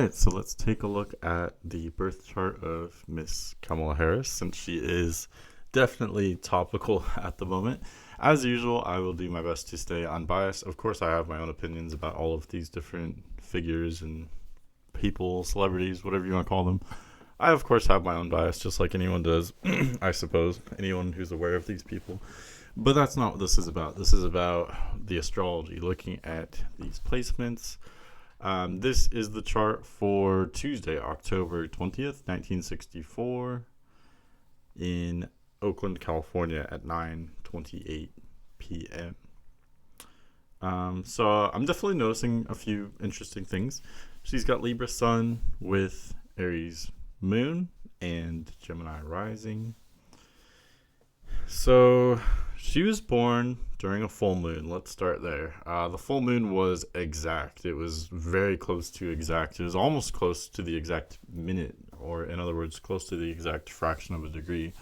right, so let's take a look at the birth chart of Miss Kamala Harris, since she is definitely topical at the moment. As usual, I will do my best to stay unbiased. Of course, I have my own opinions about all of these different figures and people, celebrities, whatever you want to call them. I, of course, have my own bias, just like anyone does, I suppose, anyone who's aware of these people. But that's not what this is about. This is about the astrology, looking at these placements. This is the chart for Tuesday, October 20th, 1964, in Oakland, California at 9:28 p.m. So I'm definitely noticing a few interesting things. She's got Libra Sun with Aries Moon and Gemini Rising. So she was born during a full moon. Let's start there. The full moon was exact. It was very close to exact. It was almost close to the exact minute, or in other words, close to the exact fraction of a degree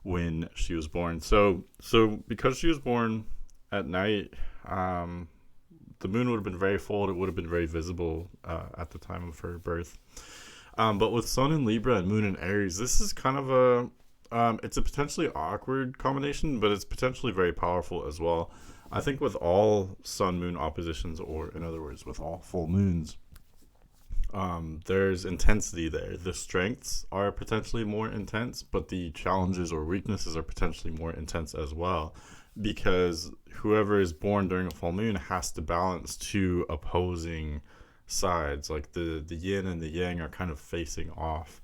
when she was born. So because she was born at night, the moon would have been very full. It would have been very visible at the time of her birth. But with Sun in Libra and Moon in Aries, this is kind of it's a potentially awkward combination, but it's potentially very powerful as well. I think with all Sun-Moon oppositions, or in other words, with all full moons, there's intensity there. The strengths are potentially more intense, but the challenges or weaknesses are potentially more intense as well, because whoever is born during a full moon has to balance two opposing sides. Like the yin and the yang are kind of facing off.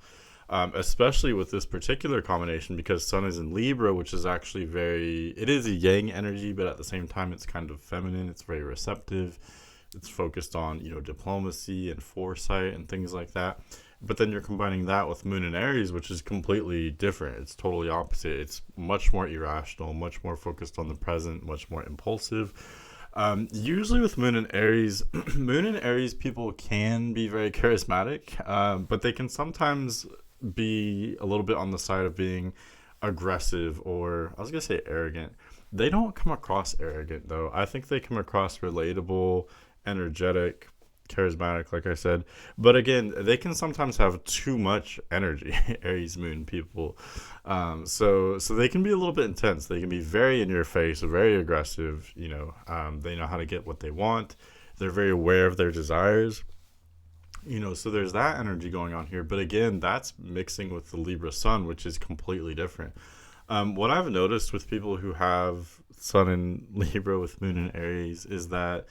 Especially with this particular combination, because Sun is in Libra, which is actually it is a yang energy, but at the same time, it's kind of feminine. It's very receptive. It's focused on, diplomacy and foresight and things like that. But then you're combining that with Moon in Aries, which is completely different. It's totally opposite. It's much more irrational, much more focused on the present, much more impulsive. Usually with Moon in Aries, Moon in Aries people can be very charismatic, but they can sometimes be a little bit on the side of being aggressive, or I was gonna say arrogant. They don't come across arrogant though. I think they come across relatable, energetic, charismatic, like I said. But again, they can sometimes have too much energy. Aries Moon people, so they can be a little bit intense. They can be very in your face, very aggressive. They know how to get what they want. They're very aware of their desires. So there's that energy going on here. But again, that's mixing with the Libra Sun, which is completely different. What I've noticed with people who have Sun in Libra with Moon in Aries is that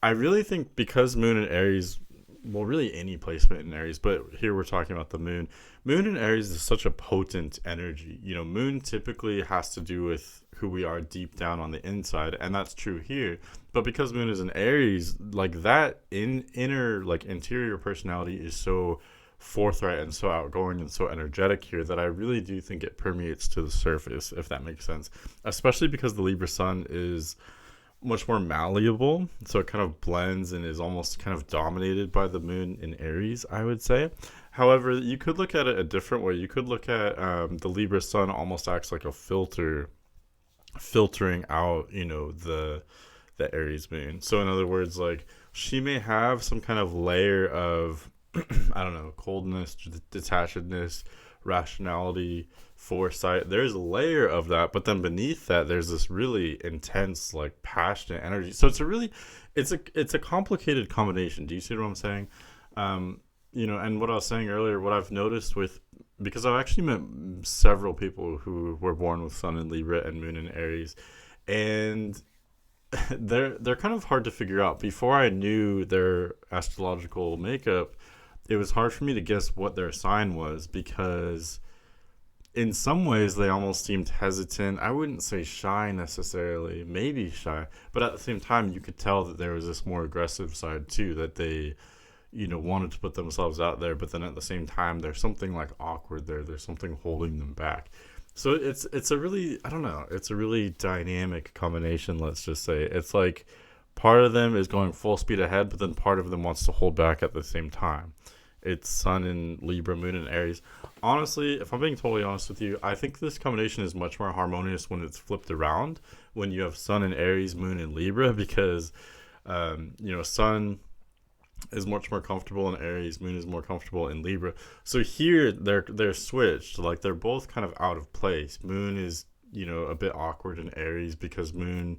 I really think, because Moon in Aries, well, really any placement in Aries, but here we're talking about the Moon. Moon in Aries is such a potent energy. Moon typically has to do with who we are deep down on the inside, and that's true here. But because Moon is in Aries, like that inner, like interior personality is so forthright and so outgoing and so energetic here, that I really do think it permeates to the surface, if that makes sense. Especially because the Libra Sun is much more malleable, so it kind of blends and is almost kind of dominated by the Moon in Aries, I would say. However, you could look at it a different way. You could look at the Libra Sun almost acts like a filter, filtering out the Aries Moon. So in other words, like, she may have some kind of layer of I don't know, coldness, detachedness, rationality, foresight. There's a layer of that, but then beneath that there's this really intense, like, passionate energy. So it's a complicated combination. Do you see what I'm saying? And what I was saying earlier, what I've noticed because I've actually met several people who were born with Sun in Libra and Moon in Aries, and they're kind of hard to figure out. Before I knew their astrological makeup, it was hard for me to guess what their sign was, because in some ways they almost seemed hesitant. I wouldn't say shy necessarily, maybe shy, but at the same time you could tell that there was this more aggressive side too, that they wanted to put themselves out there, but then at the same time there's something like awkward there's something holding them back. So it's a really, I don't know, it's a really dynamic combination. Let's just say it's like part of them is going full speed ahead, but then part of them wants to hold back at the same time. It's Sun in Libra, Moon in Aries. Honestly, if I'm being totally honest with you, I think this combination is much more harmonious when it's flipped around, when you have Sun in Aries, Moon in Libra, because Sun is much more comfortable in Aries. Moon is more comfortable in Libra. So here they're switched. Like they're both kind of out of place. Moon is, a bit awkward in Aries because Moon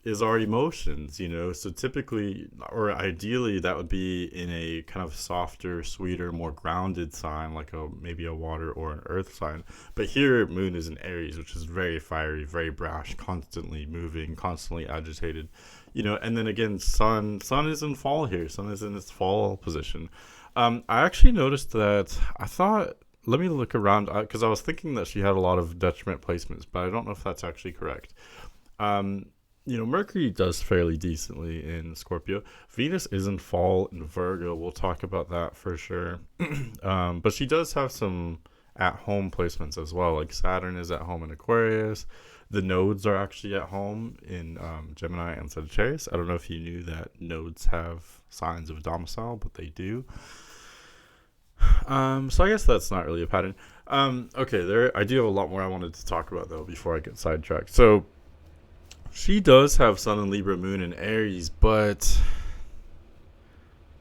is our emotions. So typically, or ideally, that would be in a kind of softer, sweeter, more grounded sign, like maybe a water or an earth sign. But here Moon is in Aries, which is very fiery, very brash, constantly moving, constantly agitated. And then again, sun is in fall here. Sun is in its fall position. I actually noticed that. I thought, let me look around, because I was thinking that she had a lot of detriment placements, but I don't know if that's actually correct. Mercury does fairly decently in Scorpio. Venus is in fall in Virgo. We'll talk about that for sure. But she does have some at-home placements as well. Like Saturn is at home in Aquarius. The nodes are actually at home in Gemini and Sagittarius. I don't know if you knew that nodes have signs of domicile, but they do. So I guess that's not really a pattern. Okay, I do have a lot more I wanted to talk about though before I get sidetracked. So she does have Sun in Libra, Moon in Aries, but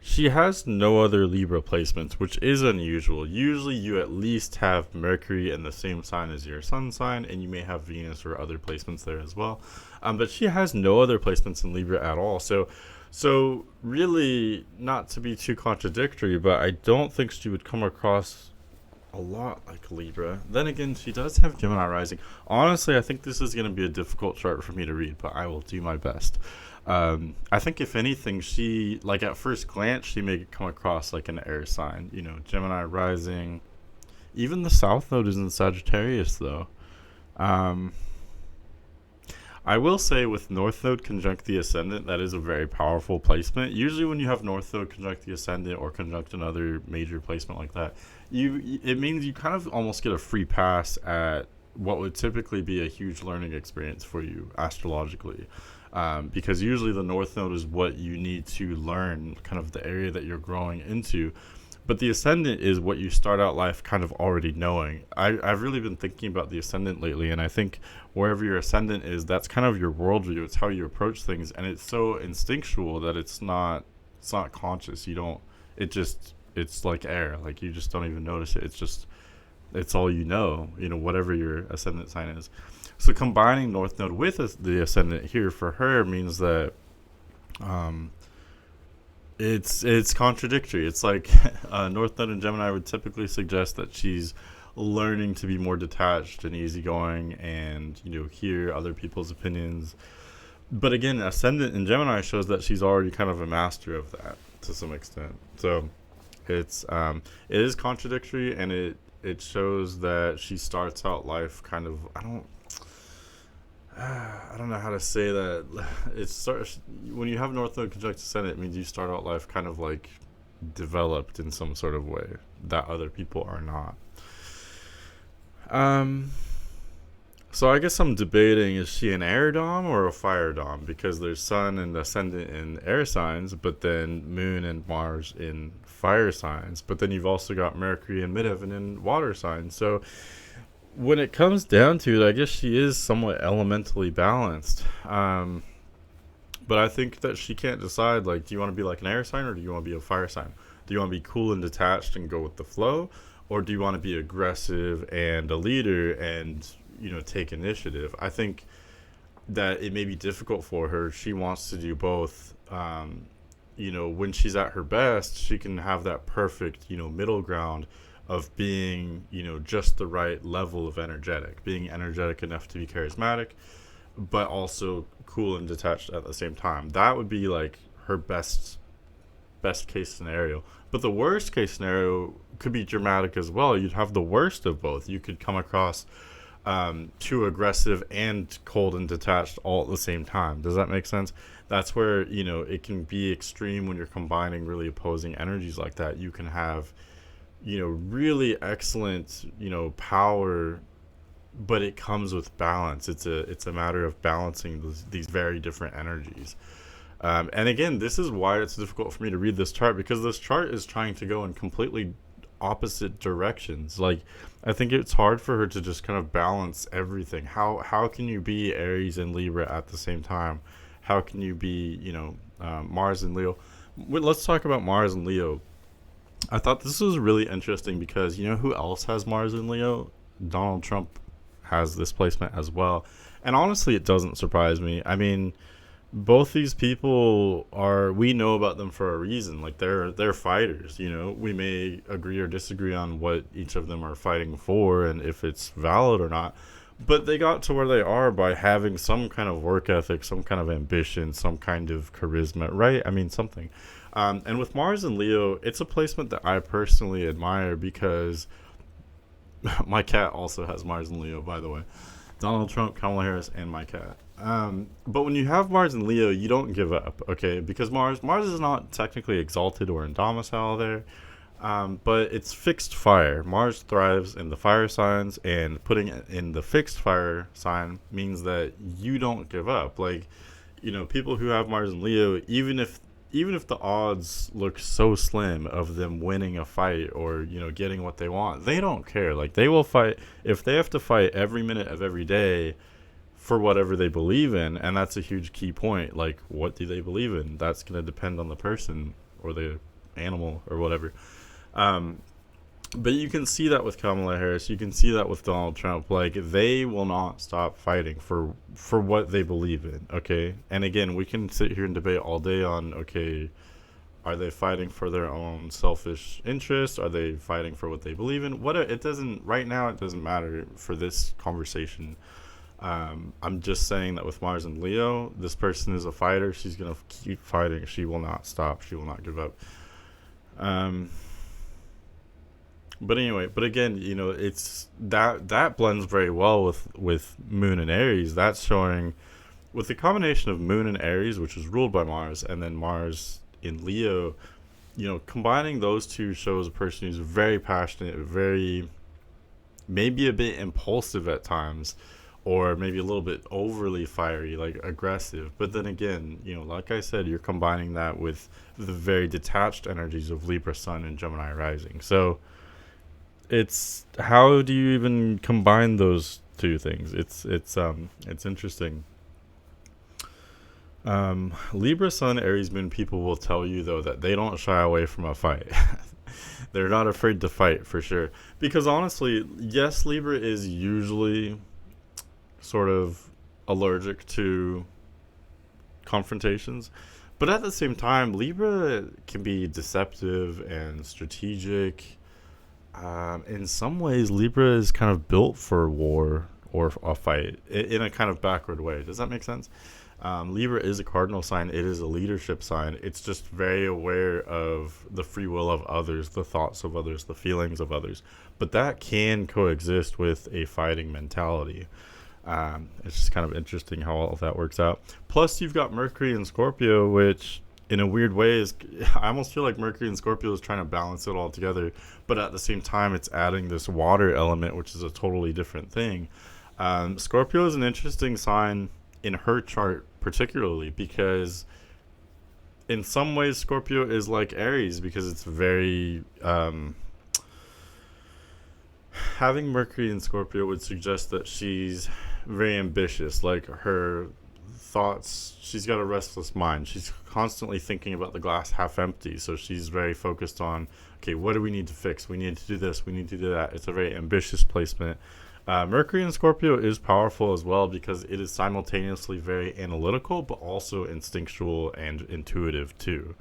she has no other Libra placements, which is unusual. Usually you at least have Mercury in the same sign as your sun sign, and you may have Venus or other placements there as well. But she has no other placements in Libra at all. So really, not to be too contradictory, but I don't think she would come across a lot like Libra. Then again, she does have Gemini rising. Honestly, I think this is going to be a difficult chart for me to read, but I will do my best. I think if anything, she, like at first glance, she may come across like an air sign. Gemini rising. Even the South Node is in Sagittarius, though. I will say with North Node conjunct the Ascendant, that is a very powerful placement. Usually when you have North Node conjunct the Ascendant or conjunct another major placement like that, it means you kind of almost get a free pass at what would typically be a huge learning experience for you astrologically. Because usually the North Node is what you need to learn, kind of the area that you're growing into. But the Ascendant is what you start out life kind of already knowing. I've really been thinking about the Ascendant lately, and I think wherever your Ascendant is, that's kind of your worldview. It's how you approach things, and it's so instinctual that it's not conscious. It's like air. Like you just don't even notice it. It's all whatever your Ascendant sign is. So combining North Node with the Ascendant here for her means that it's contradictory. It's like North Node in Gemini would typically suggest that she's learning to be more detached and easygoing and hear other people's opinions. But again, Ascendant in Gemini shows that she's already kind of a master of that to some extent. So it is contradictory, and it shows that she starts out life kind of, I don't know how to say that. When you have North Node conjunct Ascendant, it means you start out life kind of like developed in some sort of way that other people are not. So I guess I'm debating, is she an air dom or a fire dom? Because there's Sun and Ascendant in air signs, but then Moon and Mars in fire signs. But then you've also got Mercury and Midheaven in water signs. So when it comes down to it, I guess she is somewhat elementally balanced. But I think that she can't decide, like, do you want to be like an air sign or do you want to be a fire sign? Do you want to be cool and detached and go with the flow? Or do you want to be aggressive and a leader and, take initiative? I think that it may be difficult for her. She wants to do both. When she's at her best, she can have that perfect, middle ground of being, just the right level of energetic, being energetic enough to be charismatic, but also cool and detached at the same time. That would be like her best case scenario. But the worst case scenario could be dramatic as well. You'd have the worst of both. You could come across too aggressive and cold and detached all at the same time. Does that make sense? That's where, it can be extreme when you're combining really opposing energies like that. You can have really excellent, power, but it comes with balance. It's a matter of balancing these very different energies. And again, this is why it's difficult for me to read this chart, because this chart is trying to go in completely opposite directions. Like, I think it's hard for her to just kind of balance everything. How can you be Aries and Libra at the same time? How can you be, Mars and Leo? Let's talk about Mars and Leo. I thought this was really interesting because you know who else has Mars and Leo? Donald Trump has this placement as well. And honestly, it doesn't surprise me. I mean, both these people are, we know about them for a reason. Like they're fighters, you know. We may agree or disagree on what each of them are fighting for and if it's valid or not. But they got to where they are by having some kind of work ethic, some kind of ambition, some kind of charisma, right? I mean, something. And with Mars and Leo, it's a placement that I personally admire because my cat also has Mars and Leo, by the way. Donald Trump, Kamala Harris, and my cat. But when you have Mars and Leo, you don't give up, okay? Because Mars is not technically exalted or in domicile there, but it's fixed fire. Mars thrives in the fire signs, and putting it in the fixed fire sign means that you don't give up. Like, you know, people who have Mars and Leo, even if the odds look so slim of them winning a fight or you know getting what they want, they don't care. Like they will fight if they have to fight every minute of every day for whatever they believe in, and that's a huge key point. Like, what do they believe in? That's going to depend on the person or the animal or whatever. Um, but you can see that with Kamala Harris. You can see that with Donald Trump. Like they will not stop fighting for what they believe in. Okay, and again, we can sit here and debate all day on okay, are they fighting for their own selfish interests? Are they fighting for what they believe in? What it doesn't right now. It doesn't matter for this conversation. I'm just saying that with Mars and Leo, this person is a fighter. She's gonna keep fighting. She will not stop. She will not give up. Um, but anyway, but again, you know, it's that blends very well with Moon and Aries. That's showing with the combination of Moon and Aries, which is ruled by Mars, and then Mars in Leo. You know, combining those two shows a person who's very passionate, very maybe a bit impulsive at times, or maybe a little bit overly fiery, like aggressive. But then again, you know, like I said, you're combining that with the very detached energies of Libra Sun and Gemini Rising. So it's how do you even combine those two things? It's interesting. Libra Sun, Aries Moon people will tell you though that they don't shy away from a fight. They're not afraid to fight for sure. Because honestly, yes, Libra is usually sort of allergic to confrontations, but at the same time, Libra can be deceptive and strategic. In some ways, Libra is kind of built for war or a fight in a kind of backward way. Does that make sense? Libra is a cardinal sign. It is a leadership sign. It's just very aware of the free will of others, the thoughts of others, the feelings of others. But that can coexist with a fighting mentality. It's just kind of interesting how all of that works out. Plus, you've got Mercury and Scorpio, which in a weird way is, I almost feel like Mercury and Scorpio is trying to balance it all together. But at the same time, it's adding this water element, which is a totally different thing. Scorpio is an interesting sign in her chart, particularly because in some ways Scorpio is like Aries because it's very having Mercury in Scorpio would suggest that she's very ambitious. Like her thoughts, she's got a restless mind. She's constantly thinking about the glass half empty. So she's very focused on, okay, what do we need to fix? We need to do this. We need to do that. It's a very ambitious placement. Mercury in Scorpio is powerful as well because it is simultaneously very analytical but also instinctual and intuitive too.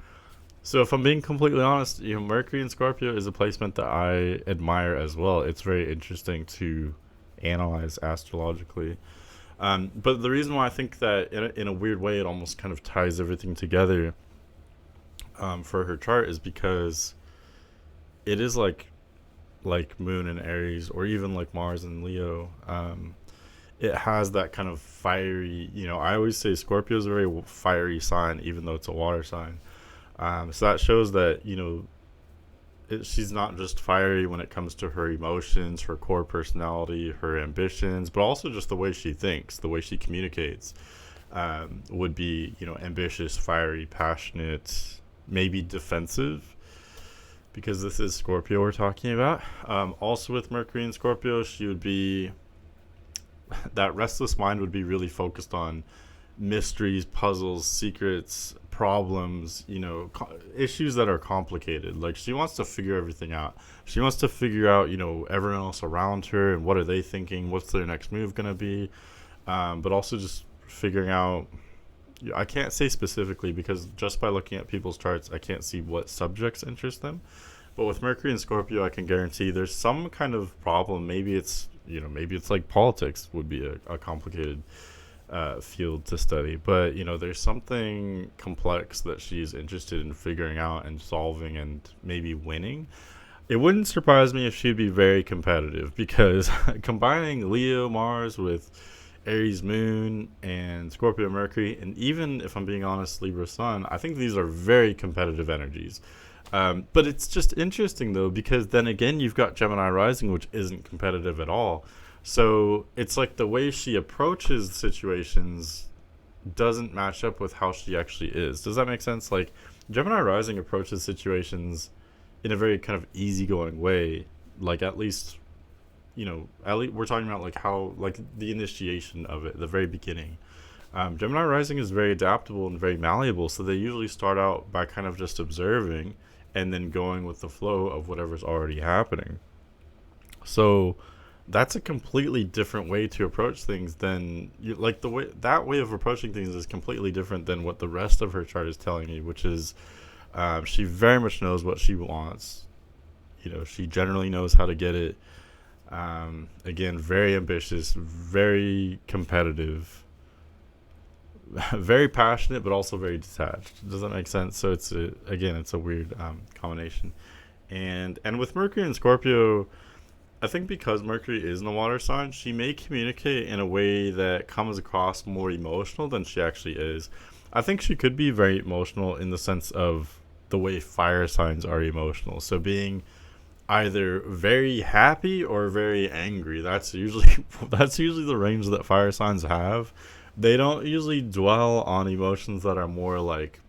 So if I'm being completely honest, you know, Mercury in Scorpio is a placement that I admire as well. It's very interesting to analyze astrologically. But the reason why I think that in a weird way it almost kind of ties everything together for her chart is because it is like Moon and Aries, or even like Mars and Leo. It has that kind of fiery, you know, I always say Scorpio is a very fiery sign, even though it's a water sign. So that shows that, you know, she's not just fiery when it comes to her emotions, her core personality, her ambitions, but also just the way she thinks, the way she communicates, would be, you know, ambitious, fiery, passionate, maybe defensive, because this is Scorpio we're talking about. Also with Mercury in Scorpio, she would be, that restless mind would be really focused on mysteries, puzzles, secrets, problems, issues that are complicated. Like, she wants to figure everything out. She wants to figure out, everyone else around her and what are they thinking, what's their next move going to be. But also just figuring out, I can't say specifically because just by looking at people's charts, I can't see what subjects interest them. But with Mercury and Scorpio, I can guarantee there's some kind of problem. Maybe it's, like politics would be a complicated field to study. But, there's something complex that she's interested in figuring out and solving and maybe winning. It wouldn't surprise me if she'd be very competitive because combining Leo Mars with Aries Moon and Scorpio Mercury, and even if I'm being honest, Libra Sun, I think these are very competitive energies. But it's just interesting though, because then again, you've got Gemini rising, which isn't competitive at all. So it's like the way she approaches situations doesn't match up with how she actually is. Does that make sense? Like, Gemini rising approaches situations in a very kind of easygoing way. Like, at least we're talking about like how, like, the initiation of it, the very beginning. Gemini rising is very adaptable and very malleable, so they usually start out by kind of just observing and then going with the flow of whatever's already happening. So that's a completely different way to approach things than that way of approaching things is completely different than what the rest of her chart is telling me, which is she very much knows what she wants. She generally knows how to get it. Again, very ambitious, very competitive, very passionate, but also very detached. Does that make sense? So it's a weird combination. And with Mercury and Scorpio, I think because Mercury is in a water sign, she may communicate in a way that comes across more emotional than she actually is. I think she could be very emotional in the sense of the way fire signs are emotional. So being either very happy or very angry. That's usually the range that fire signs have. They don't usually dwell on emotions that are more like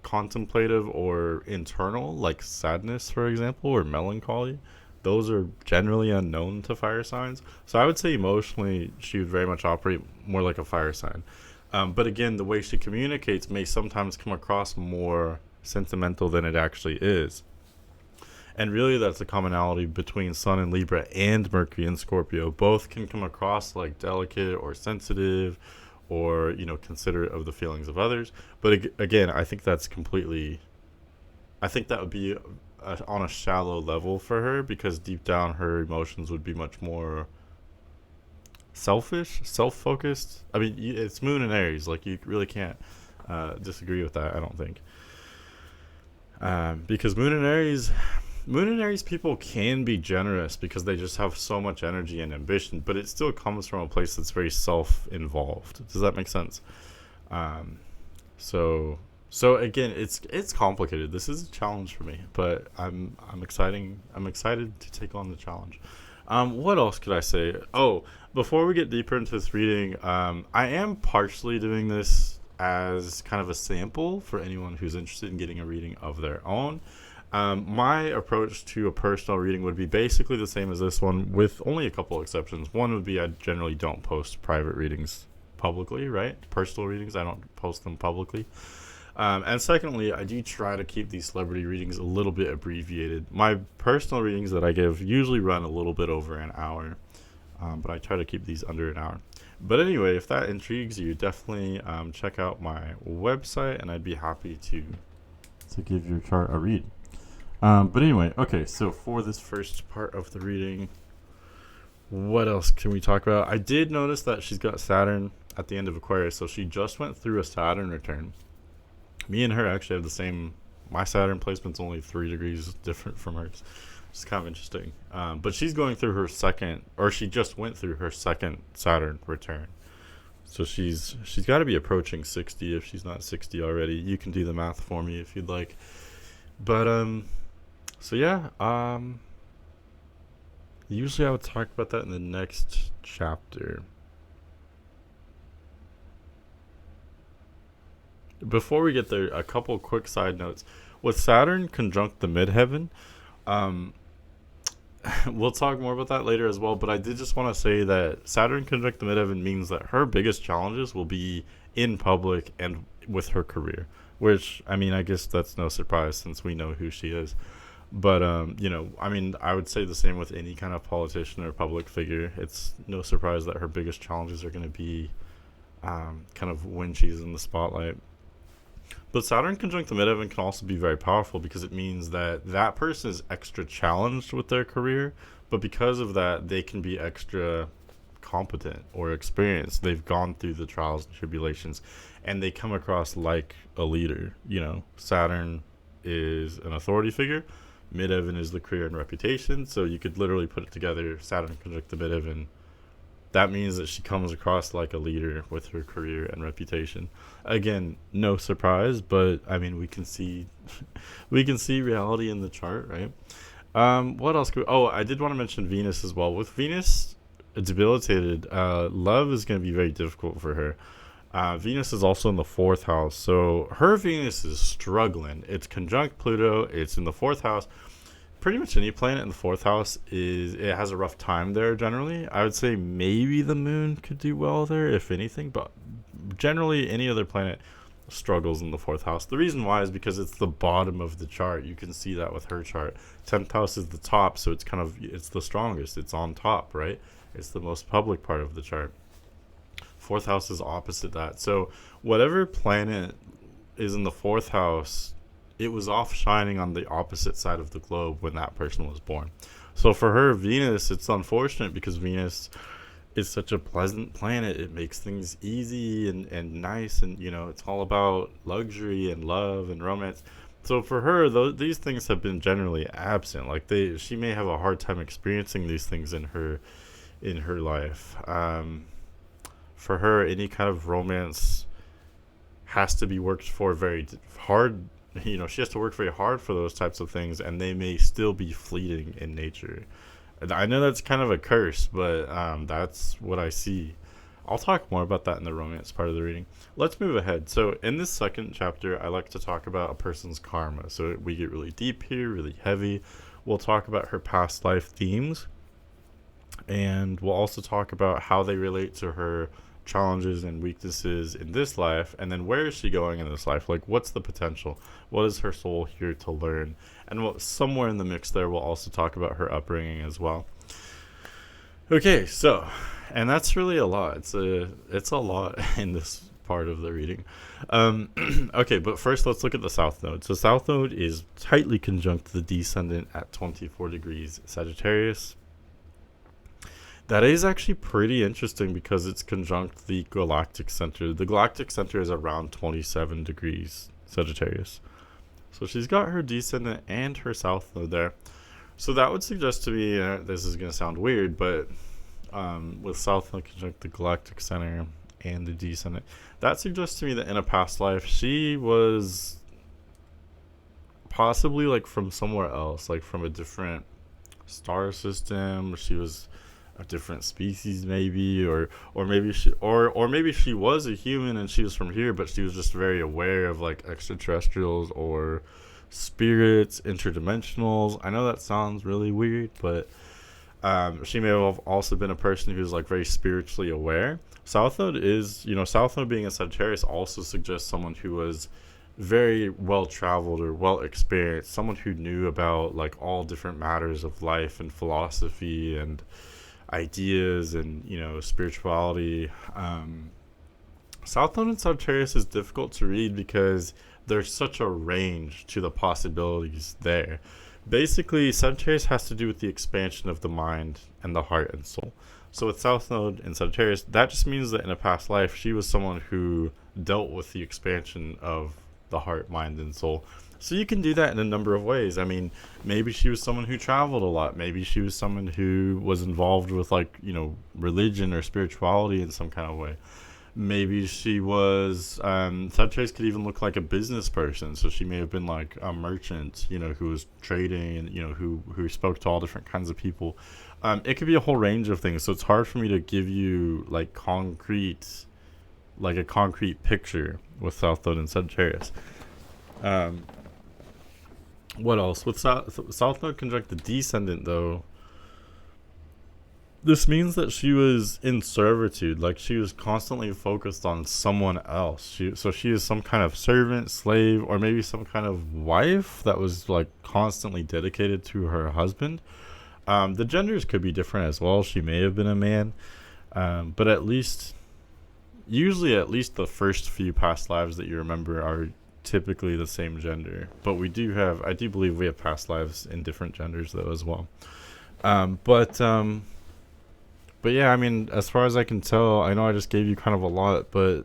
contemplative or internal, like sadness, for example, or melancholy. Those are generally unknown to fire signs. So I would say emotionally, she would very much operate more like a fire sign. But again, the way she communicates may sometimes come across more sentimental than it actually is. And really, that's a commonality between Sun and Libra and Mercury and Scorpio. Both can come across like delicate or sensitive or, considerate of the feelings of others. But again, I think that would be on a shallow level for her, because deep down her emotions would be much more selfish, self-focused. I mean, it's Moon and Aries. Like, you really can't disagree with that, I don't think. Because Moon and Aries people can be generous because they just have so much energy and ambition, but it still comes from a place that's very self-involved. Does that make sense? So again, it's complicated. This is a challenge for me, but I'm excited to take on the challenge. What else could I say? Oh, before we get deeper into this reading, I am partially doing this as kind of a sample for anyone who's interested in getting a reading of their own. My approach to a personal reading would be basically the same as this one, with only a couple exceptions. One would be I generally don't post private readings publicly, right? Personal readings, I don't post them publicly. And secondly, I do try to keep these celebrity readings a little bit abbreviated. My personal readings that I give usually run a little bit over an hour, but I try to keep these under an hour. But anyway, if that intrigues you, definitely check out my website, and I'd be happy to give your chart a read. But anyway, okay, so for this first part of the reading, what else can we talk about? I did notice that she's got Saturn at the end of Aquarius, so she just went through a Saturn return. Me and her actually have the same. My Saturn placement's only 3 degrees different from hers. It's kind of interesting. But she's going through her she just went through her second Saturn return. So she's got to be approaching 60 if she's not 60 already. You can do the math for me if you'd like. But so yeah, usually I would talk about that in the next chapter. Before we get there, a couple quick side notes. With Saturn conjunct the midheaven, we'll talk more about that later as well, but I did just want to say that Saturn conjunct the midheaven means that her biggest challenges will be in public and with her career, which, I mean, I guess that's no surprise since we know who she is. But I mean, I would say the same with any kind of politician or public figure. It's no surprise that her biggest challenges are going to be kind of when she's in the spotlight. But Saturn conjunct the midheaven can also be very powerful because it means that that person is extra challenged with their career, but because of that, they can be extra competent or experienced. They've gone through the trials and tribulations, and they come across like a leader. Saturn is an authority figure. Midheaven is the career and reputation. So you could literally put it together. Saturn conjunct the midheaven. That means that she comes across like a leader with her career and reputation. Again, no surprise, but I mean, we can see reality in the chart, right? What else I did want to mention Venus as well. With Venus debilitated, love is going to be very difficult for her. Venus is also in the 4th house, so her Venus is struggling. It's conjunct Pluto. It's in the 4th house. Pretty much any planet in the 4th house it has a rough time there generally. I would say maybe the moon could do well there, if anything, but generally any other planet struggles in the 4th house. The reason why is because it's the bottom of the chart. You can see that with her chart. 10th house is the top, so it's the strongest. It's on top, right? It's the most public part of the chart. 4th house is opposite that. So whatever planet is in the 4th house, it was off shining on the opposite side of the globe when that person was born. So for her, Venus, it's unfortunate because Venus is such a pleasant planet. It makes things easy and nice, and it's all about luxury and love and romance. So for her, these things have been generally absent. Like she may have a hard time experiencing these things in her life. For her, any kind of romance has to be worked for very hard. She has to work very hard for those types of things, and they may still be fleeting in nature. I know that's kind of a curse, but that's what I see. I'll talk more about that in the romance part of the reading. Let's move ahead. So in this second chapter, I like to talk about a person's karma. So we get really deep here, really heavy. We'll talk about her past life themes, and we'll also talk about how they relate to her challenges and weaknesses in this life, and then where is she going in this life? Like, what's the potential? What is her soul here to learn? And somewhere in the mix there, we'll also talk about her upbringing as well. Okay, so, and that's really a lot. It's a lot in this part of the reading. Okay, but first let's look at the South Node. So South Node is tightly conjunct the descendant at 24 degrees Sagittarius. That is actually pretty interesting because it's conjunct the galactic center. The galactic center is around 27 degrees Sagittarius. So she's got her descendant and her South Node there. So that would suggest to me, this is going to sound weird, but with South Node conjunct the galactic center and the descendant, that suggests to me that in a past life, she was possibly like from somewhere else, like from a different star system. She was a different species maybe, or maybe she was a human and she was from here, but she was just very aware of like extraterrestrials or spirits, interdimensionals. I know that sounds really weird, but she may have also been a person who's like very spiritually aware. South Node being a Sagittarius also suggests someone who was very well traveled or well experienced, someone who knew about like all different matters of life and philosophy and ideas and spirituality. South Node and Sagittarius is difficult to read because there's such a range to the possibilities there. Basically, Sagittarius has to do with the expansion of the mind and the heart and soul. So with South Node and Sagittarius, that just means that in a past life, she was someone who dealt with the expansion of the heart, mind, and soul. So you can do that in a number of ways. I mean, maybe she was someone who traveled a lot. Maybe she was someone who was involved with religion or spirituality in some kind of way. Maybe she was, Sagittarius could even look like a business person. So she may have been like a merchant, who was trading and, who spoke to all different kinds of people. It could be a whole range of things. So it's hard for me to give you a concrete picture with South Node and Sagittarius. What else? With South Node conjunct the descendant, though, This means that she was in servitude, like she was constantly focused on someone else. So she is some kind of servant, slave, or maybe some kind of wife that was like constantly dedicated to her husband. The genders could be different as well. She may have been a man, but usually at least the first few past lives that you remember are typically the same gender. But I do believe we have past lives in different genders though as well. Um, but um, but yeah, I mean, as far as I can tell, I know I just gave you kind of a lot, but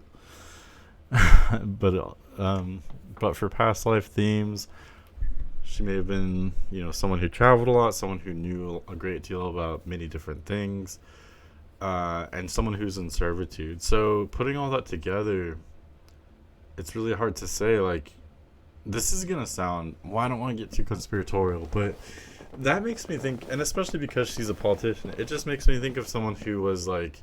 but um, but for past life themes, she may have been, someone who traveled a lot, someone who knew a great deal about many different things, and someone who's in servitude. So putting all that together, it's really hard to say. Like, this is gonna sound. Well, I don't want to get too conspiratorial, but that makes me think, and especially because she's a politician, it just makes me think of someone who was like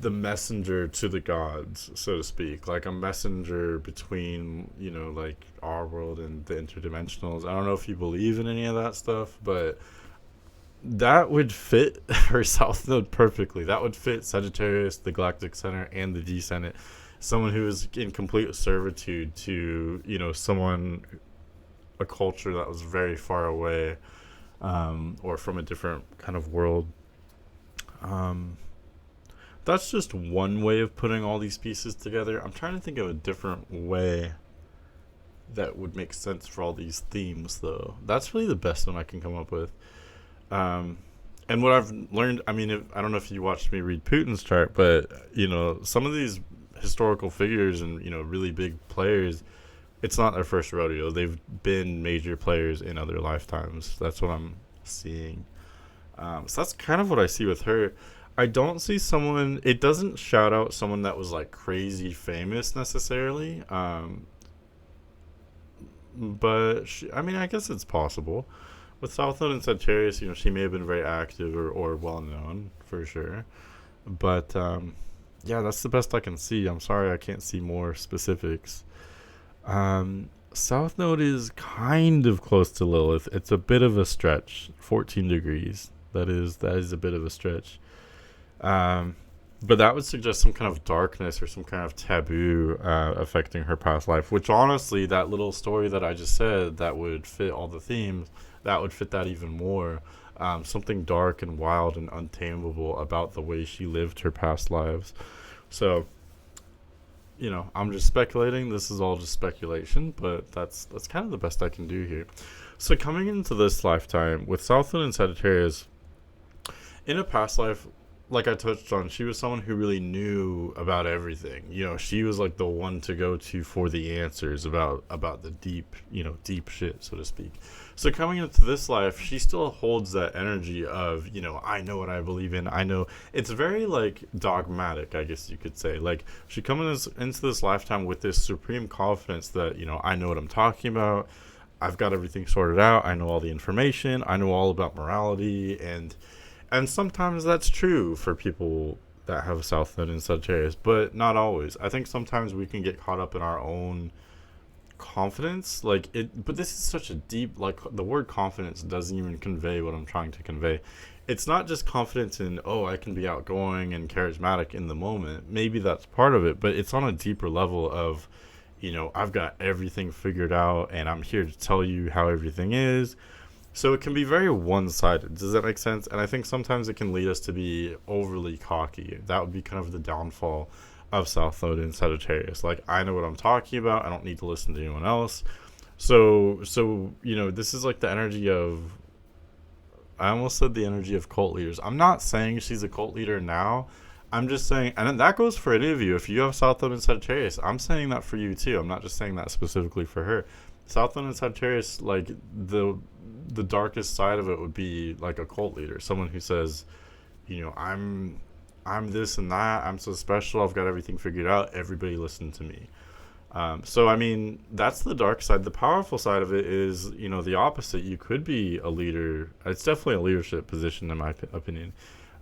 the messenger to the gods, so to speak, like a messenger between, like our world and the interdimensionals. I don't know if you believe in any of that stuff, but that would fit her south node perfectly. That would fit Sagittarius, the galactic center, and the descendant. Someone who is in complete servitude to, someone, a culture that was very far away, or from a different kind of world. Um, that's just one way of putting all these pieces together. I'm trying to think of a different way that would make sense for all these themes, though. That's really the best one I can come up with. Um, and what I've learned, I mean, I don't know if you watched me read Putin's chart, but, some of these historical figures and, really big players, it's not their first rodeo. They've been major players in other lifetimes. That's what I'm seeing. So that's kind of what I see with her. I don't see someone. It doesn't shout out someone that was like crazy famous necessarily. But I mean, I guess it's possible. With South Node and Sagittarius, she may have been very active or well known for sure. But yeah, that's the best I can see. I'm sorry I can't see more specifics. South Node is kind of close to Lilith. It's a bit of a stretch. 14 degrees. That is a bit of a stretch. But that would suggest some kind of darkness or some kind of taboo affecting her past life. Which honestly, that little story that I just said, that would fit all the themes. That would fit that even more. Something dark and wild and untamable about the way she lived her past lives. So, I'm just speculating. This is all just speculation, but that's kind of the best I can do here. So coming into this lifetime with South Node and Sagittarius, in a past life, like I touched on, she was someone who really knew about everything. She was like the one to go to for the answers about the deep shit, so to speak. So coming into this life, she still holds that energy of, I know what I believe in. I know. It's very like dogmatic, I guess you could say. Like she comes into this lifetime with this supreme confidence that, I know what I'm talking about. I've got everything sorted out. I know all the information. I know all about morality, and sometimes that's true for people that have South Node in Sagittarius, but not always. I think sometimes we can get caught up in our own confidence, but this is such a deep, like the word confidence doesn't even convey what I'm trying to convey. It's not just confidence in, I can be outgoing and charismatic in the moment. Maybe that's part of it, but it's on a deeper level of, I've got everything figured out and I'm here to tell you how everything is. So it can be very one-sided. Does that make sense? And I think sometimes it can lead us to be overly cocky. That would be kind of the downfall of South Node in Sagittarius. Like, I know what I'm talking about. I don't need to listen to anyone else. So this is like the energy of, I almost said the energy of cult leaders. I'm not saying she's a cult leader now. I'm just saying, and that goes for any of you. If you have South Node in Sagittarius, I'm saying that for you too. I'm not just saying that specifically for her. South Node and Sagittarius, like the darkest side of it would be like a cult leader, someone who says, I'm this and that, I'm so special, I've got everything figured out, everybody listen to me. So I mean, that's the dark side. The powerful side of it is, the opposite. You could be a leader. It's definitely a leadership position in my opinion.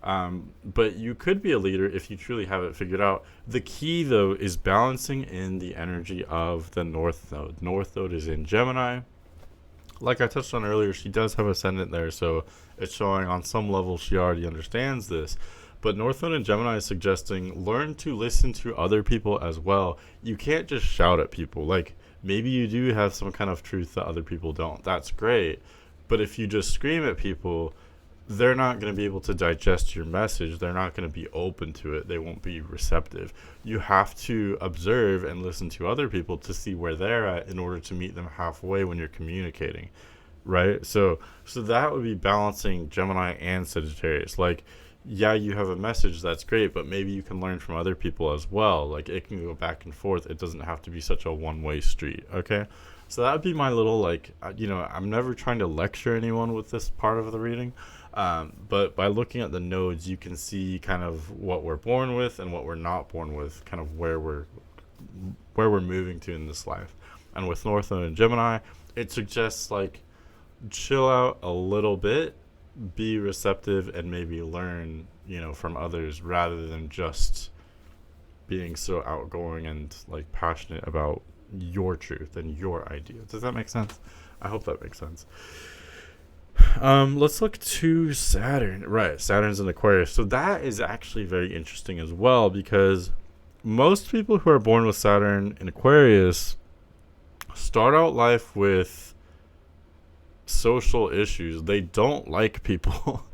But you could be a leader if you truly have it figured out. The key, though, is balancing in the energy of the North Node. North Node is in Gemini. like I touched on earlier, she does have ascendant there, so it's showing on some level she already understands this. But North Node in Gemini is suggesting learn to listen to other people as well. You can't just shout at people. Like, maybe you do have some kind of truth that other people don't. That's great. But if you just scream at people, they're not going to be able to digest your message. They're not going to be open to it. They won't be receptive. You have to observe and listen to other people to see where they're at in order to meet them halfway when you're communicating, right? So that would be balancing Gemini and Sagittarius. Like, yeah, you have a message, that's great, but maybe you can learn from other people as well. Like, it can go back and forth. It doesn't have to be such a one-way street, okay? So that would be my little, like, I'm never trying to lecture anyone with this part of the reading. But by looking at the nodes, you can see kind of what we're born with and what we're not born with, kind of where we're moving to in this life. And with North Node and Gemini, it suggests, like, chill out a little bit, be receptive, and maybe learn, from others rather than just being so outgoing and, like, passionate about your truth and your idea. Does that make sense? I hope that makes sense. Let's look to Saturn. Right, Saturn's in Aquarius. So that is actually very interesting as well, because most people who are born with Saturn in Aquarius start out life with social issues. They don't like people.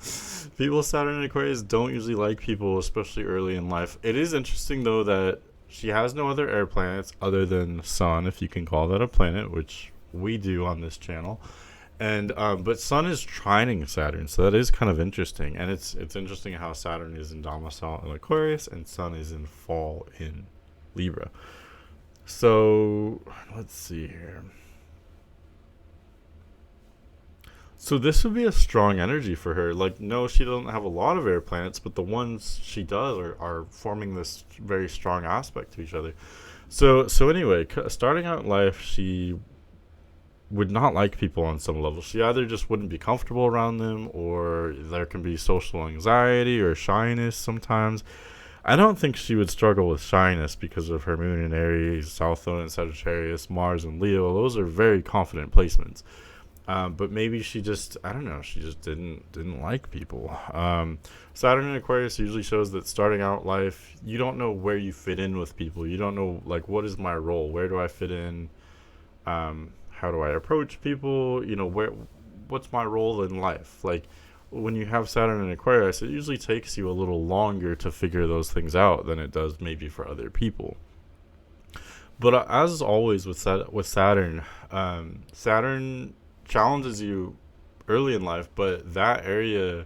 People with Saturn in Aquarius don't usually like people, especially early in life. It is interesting, though, that she has no other air planets other than Sun, if you can call that a planet, which we do on this channel. And but Sun is trining Saturn, so that is kind of interesting. And it's interesting how Saturn is in domicile in Aquarius and Sun is in fall in Libra. So let's see here. So this would be a strong energy for her. Like, no, she doesn't have a lot of air planets, but the ones she does are forming this very strong aspect to each other. So anyway, starting out in life, she would not like people on some level. She either just wouldn't be comfortable around them, or there can be social anxiety or shyness sometimes. I don't think she would struggle with shyness because of her moon in Aries, South Node in Sagittarius, Mars and Leo. Those are very confident placements. But maybe she just, I don't know, she just didn't like people. Saturn in Aquarius usually shows that starting out life, you don't know where you fit in with people. You don't know, like, what is my role? Where do I fit in? How do I approach people? What's my role in life? Like, when you have Saturn in Aquarius, it usually takes you a little longer to figure those things out than it does maybe for other people. But as always with Saturn, Saturn challenges you early in life, but that area,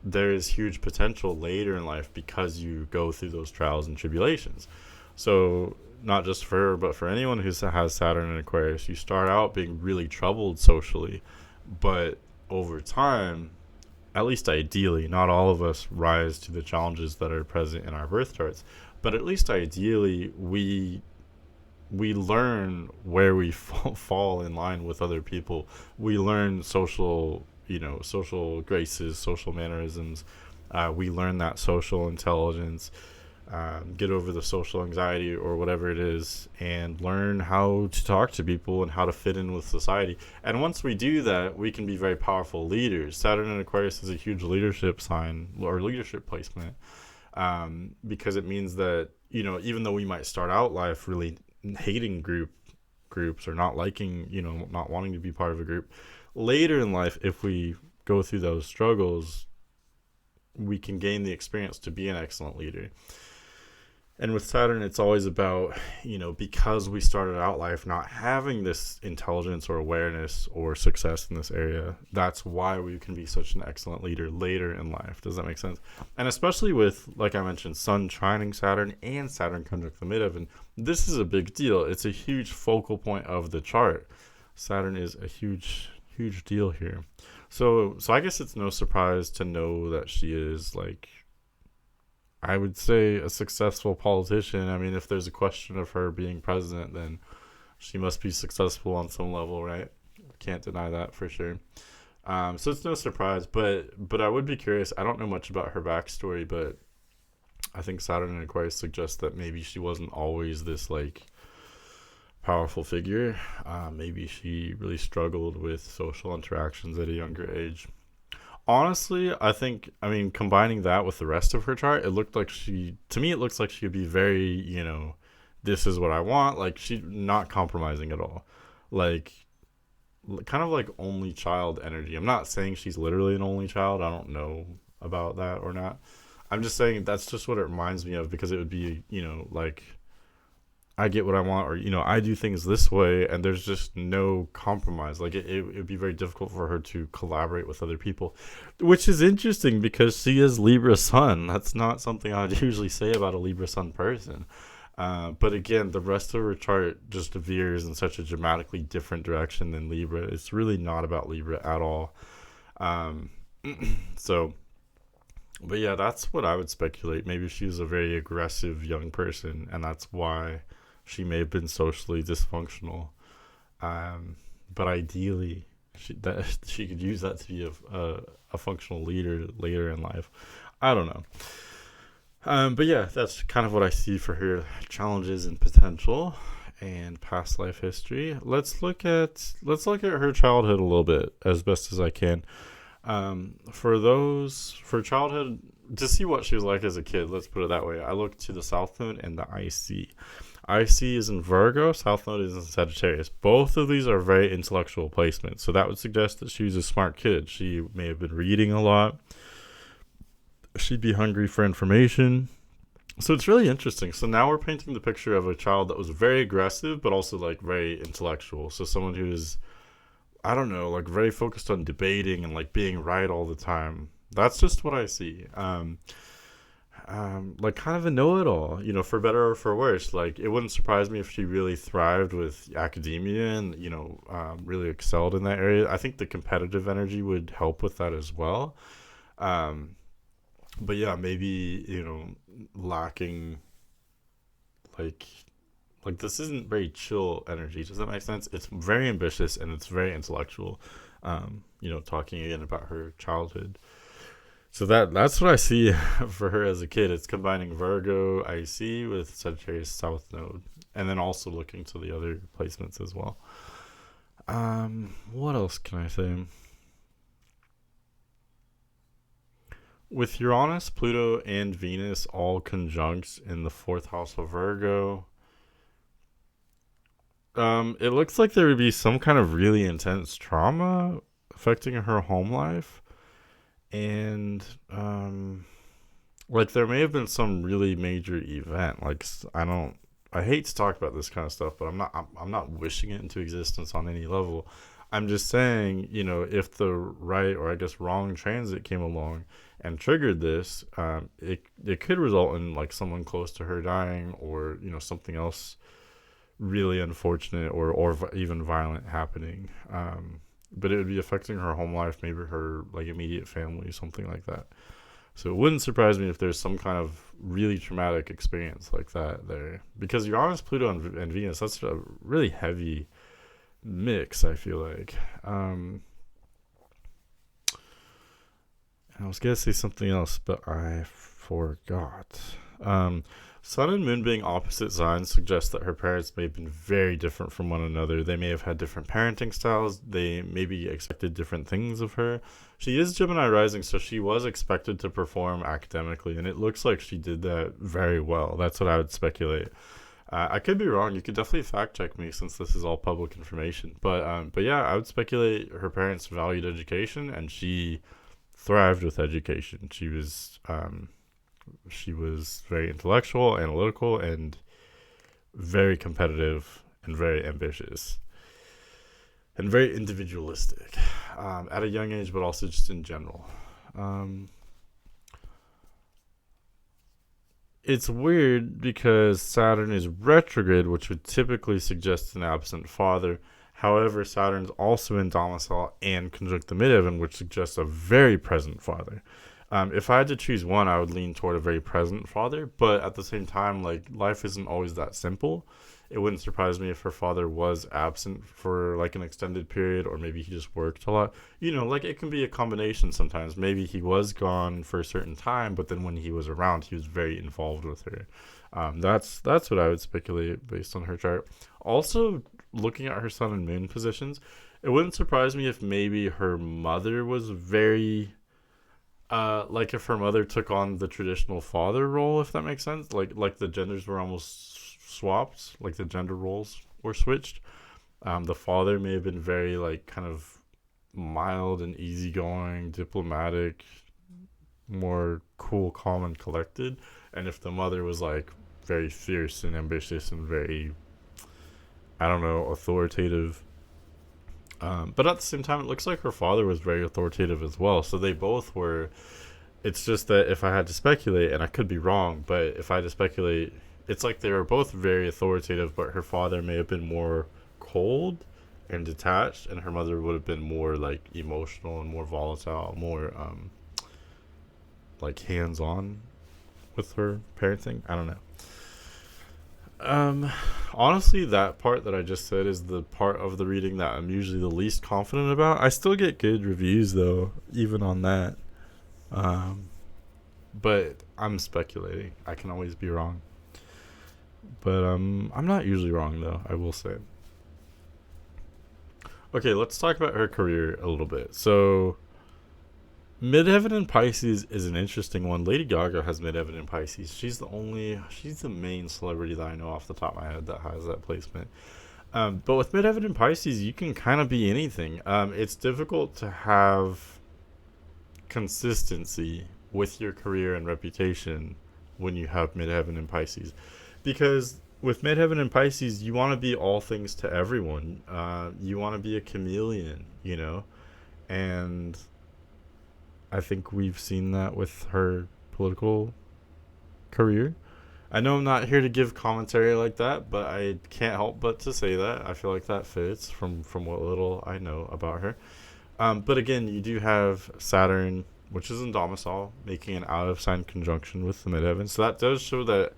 there is huge potential later in life because you go through those trials and tribulations. So not just for her, but for anyone who has Saturn in Aquarius, you start out being really troubled socially, but over time, at least ideally, not all of us rise to the challenges that are present in our birth charts, but at least ideally, we learn where we fall in line with other people. We learn social graces, social mannerisms. We learn that social intelligence, get over the social anxiety or whatever it is, and learn how to talk to people and how to fit in with society. And once we do that, we can be very powerful leaders. Saturn in Aquarius is a huge leadership sign or leadership placement, because it means that, even though we might start out life really hating groups or not liking, not wanting to be part of a group, later in life, if we go through those struggles, we can gain the experience to be an excellent leader. And with Saturn, it's always about, because we started out life not having this intelligence or awareness or success in this area, that's why we can be such an excellent leader later in life. Does that make sense? And especially with, like I mentioned, Sun trining Saturn and Saturn conjunct the midheaven, this is a big deal. It's a huge focal point of the chart. Saturn is a huge, huge deal here. So I guess it's no surprise to know that she is, like, I would say, a successful politician. I mean, if there's a question of her being president, then she must be successful on some level, right? Can't deny that for sure. So it's no surprise, but I would be curious. I don't know much about her backstory, but I think Saturn in Aquarius suggests that maybe she wasn't always this, like, powerful figure. Maybe she really struggled with social interactions at a younger age. Honestly, I mean, combining that with the rest of her chart, to me, it looks like she'd be very, this is what I want. Like, she not compromising at all. Like, kind of like only child energy. I'm not saying she's literally an only child. I don't know about that or not. I'm just saying that's just what it reminds me of, because it would be, like, I get what I want, or I do things this way, and there's just no compromise. Like, it would be very difficult for her to collaborate with other people, which is interesting because she is Libra Sun. That's not something I'd usually say about a Libra Sun person. But again, the rest of her chart just veers in such a dramatically different direction than Libra. It's really not about Libra at all. Um, so, but yeah, that's what I would speculate. Maybe she was a very aggressive young person, and that's why she may have been socially dysfunctional. But ideally, she could use that to be a functional leader later in life. I don't know. But yeah, that's kind of what I see for her challenges and potential and past life history. Let's look at her childhood a little bit as best as I can. For childhood, to see what she was like as a kid, let's put it that way. I look to the South Node and the IC. IC is in Virgo, South Node is in Sagittarius. Both of these are very intellectual placements, so that would suggest that she was a smart kid. She may have been reading a lot. She'd be hungry for information. So it's really interesting. So now we're painting the picture of a child that was very aggressive, but also like very intellectual. So someone who's, I don't know, like very focused on debating and like being right all the time. That's just what I see. Like kind of a know-it-all, for better or for worse. Like, it wouldn't surprise me if she really thrived with academia and, really excelled in that area. I think the competitive energy would help with that as well. But yeah, maybe, lacking, like this isn't very chill energy. Does that make sense? It's very ambitious and it's very intellectual. Talking again about her childhood. So that's what I see for her as a kid. It's combining Virgo IC with Sagittarius South Node, and then also looking to the other placements as well. What else can I say? With Uranus, Pluto, and Venus all conjunct in the fourth house of Virgo, it looks like there would be some kind of really intense trauma affecting her home life. And like there may have been some really major event. Like, I hate to talk about this kind of stuff, but I'm not wishing it into existence on any level. I'm just saying, if the right, or I guess wrong, transit came along and triggered this, it could result in like someone close to her dying, or something else really unfortunate or even violent happening. But it would be affecting her home life, maybe her like immediate family, something like that. So it wouldn't surprise me if there's some kind of really traumatic experience like that there, because Uranus, Pluto, and Venus, that's a really heavy mix, I feel like. I was gonna say something else, but I forgot. Sun and Moon being opposite signs suggests that her parents may have been very different from one another. They may have had different parenting styles. They maybe expected different things of her. She is Gemini rising, so she was expected to perform academically, and it looks like she did that very well. That's what I would speculate. I could be wrong. You could definitely fact check me, since this is all public information. But yeah, I would speculate her parents valued education, and she thrived with education. She was very intellectual, analytical, and very competitive, and very ambitious, and very individualistic at a young age, but also just in general. It's weird because Saturn is retrograde, which would typically suggest an absent father. However, Saturn's also in domicile and conjunct the midheaven, which suggests a very present father. If I had to choose one, I would lean toward a very present father. But at the same time, like, life isn't always that simple. It wouldn't surprise me if her father was absent for like an extended period, or maybe he just worked a lot. Like, it can be a combination sometimes. Maybe he was gone for a certain time, but then when he was around, he was very involved with her. That's what I would speculate based on her chart. Also, looking at her sun and moon positions, it wouldn't surprise me if maybe her mother was very like if her mother took on the traditional father role, if that makes sense. Like the genders were almost swapped, like the gender roles were switched. The father may have been very like kind of mild and easygoing, diplomatic, more cool, calm, and collected. And if the mother was like very fierce and ambitious and very, I don't know, authoritative. But at the same time, it looks like her father was very authoritative as well. So they both were. It's just that if I had to speculate, and I could be wrong, but if I had to speculate, it's like they were both very authoritative, but her father may have been more cold and detached, and her mother would have been more like emotional and more volatile, more like hands on with her parenting. I don't know. Um, Honestly, that part that I just said is the part of the reading that I'm usually the least confident about. I still get good reviews though, even on that. Um, but I'm speculating. I can always be wrong. But I'm not usually wrong though. I will say. Okay, let's talk about her career a little bit. So, midheaven in Pisces is an interesting one. Lady Gaga has midheaven in Pisces. She's the main celebrity that I know off the top of my head that has that placement. But with midheaven in Pisces, you can kind of be anything. It's difficult to have consistency with your career and reputation when you have midheaven in Pisces, because with midheaven in Pisces, you want to be all things to everyone. You want to be a chameleon, and I think we've seen that with her political career. I know I'm not here to give commentary like that, but I can't help but to say that. I feel like that fits from what little I know about her. But again, you do have Saturn, which is in domicile, making an out of sign conjunction with the midheaven. So that does show that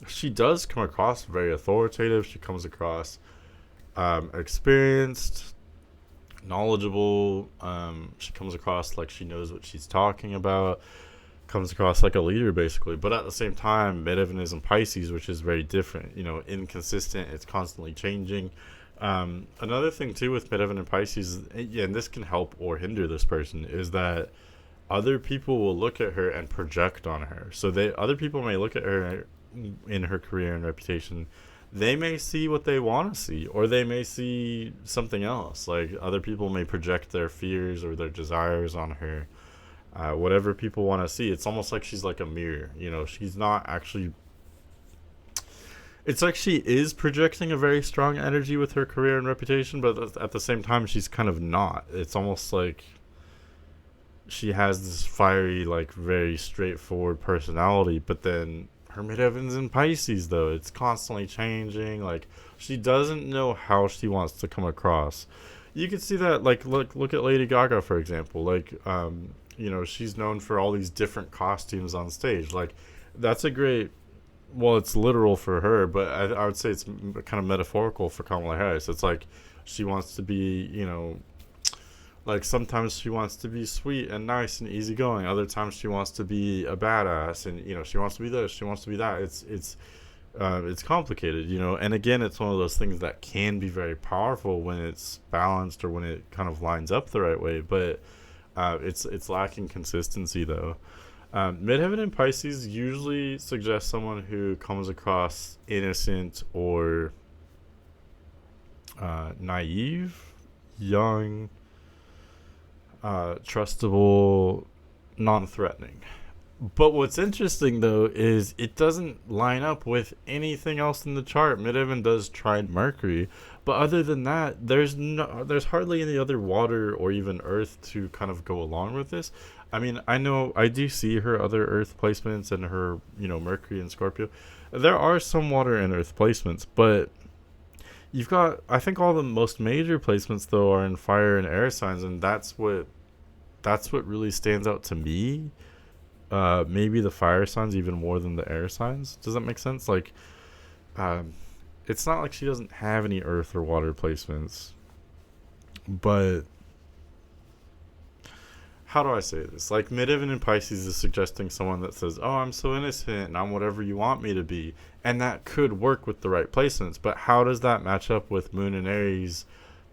she does come across very authoritative. She comes across experienced, knowledgeable. She comes across like she knows what she's talking about. Comes across like a leader basically, but at the same time, midheaven is in Pisces, which is very different. Inconsistent. It's constantly changing. Another thing too with midheaven and Pisces, yeah, and this can help or hinder this person, is that other people will look at her and project on her. So other people may look at her in her career and reputation. They may see what they want to see, or they may see something else. Like other people may project their fears or their desires on her. Whatever people want to see, it's almost like she's like a mirror. She's not actually. It's like she is projecting a very strong energy with her career and reputation, but at the same time, she's kind of not. It's almost like she has this fiery, like very straightforward personality, but then her midheaven's in Pisces, though. It's constantly changing. Like she doesn't know how she wants to come across. You can see that, like look at Lady Gaga for example. Like she's known for all these different costumes on stage. Like that's a great. Well, it's literal for her, but I would say it's kind of metaphorical for Kamala Harris. It's like she wants to be, like sometimes she wants to be sweet and nice and easygoing. Other times she wants to be a badass, and she wants to be this, she wants to be that. It's complicated, And again, it's one of those things that can be very powerful when it's balanced or when it kind of lines up the right way. But it's lacking consistency though. Midheaven in Pisces usually suggests someone who comes across innocent or naive, young, trustable, non-threatening. But what's interesting though is it doesn't line up with anything else in the chart. Midheaven does trine Mercury, but other than that, there's hardly any other water or even Earth to kind of go along with this. I mean, I know I do see her other Earth placements and her, Mercury and Scorpio. There are some water and Earth placements, but you've got, I think all the most major placements though are in fire and air signs, and that's what really stands out to me. Maybe the fire signs even more than the air signs. Does that make sense? Like, it's not like she doesn't have any earth or water placements, but how do I say this? Like, midheaven in Pisces is suggesting someone that says, oh, I'm so innocent and I'm whatever you want me to be. And that could work with the right placements. But how does that match up with Moon and Aries,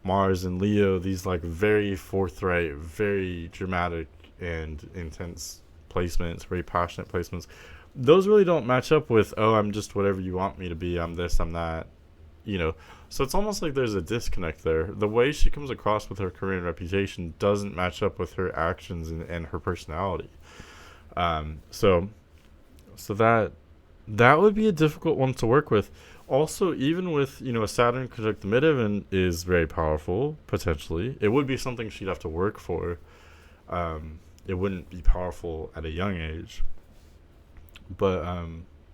Mars and Leo, these like very forthright, very dramatic and intense placements, very passionate placements? Those really don't match up with, oh, I'm just whatever you want me to be. I'm this, I'm that, you know. So it's almost like there's a disconnect there. The way she comes across with her career and reputation doesn't match up with her actions and her personality. So that would be a difficult one to work with. Also, even with, a Saturn conjunct the midheaven is very powerful, potentially. It would be something she'd have to work for. It wouldn't be powerful at a young age.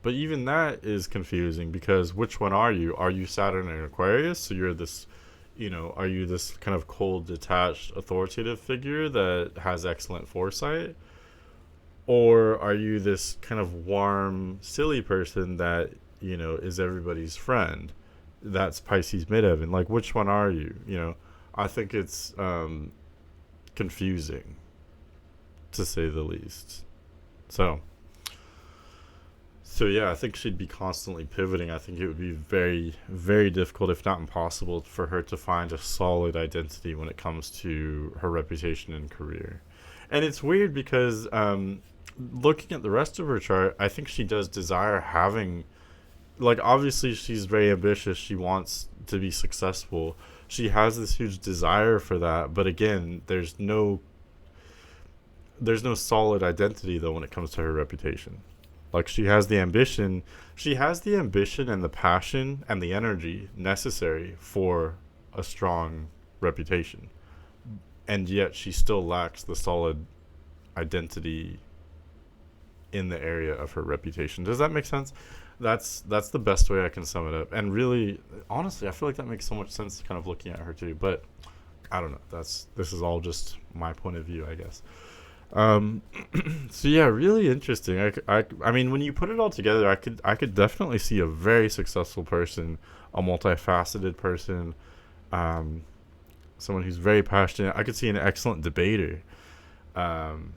But even that is confusing, because which one are you? Are you Saturn in Aquarius? So you're this, are you this kind of cold, detached, authoritative figure that has excellent foresight? Or are you this kind of warm, silly person that, is everybody's friend? That's Pisces midheaven. Like, which one are you? I think it's confusing, to say the least. So yeah, I think she'd be constantly pivoting. I think it would be very, very difficult, if not impossible, for her to find a solid identity when it comes to her reputation and career. And it's weird because looking at the rest of her chart, I think she does desire having, like, obviously she's very ambitious. She wants to be successful. She has this huge desire for that. But again, there's no solid identity, though, when it comes to her reputation. Like, she has the ambition and the passion and the energy necessary for a strong reputation. And yet she still lacks the solid identity in the area of her reputation. Does that make sense? That's the best way I can sum it up. And really, honestly, I feel like that makes so much sense kind of looking at her too. But I don't know. This is all just my point of view, I guess. So yeah, really interesting. I mean, when you put it all together, I could definitely see a very successful person, a multifaceted person, someone who's very passionate. I could see an excellent debater, and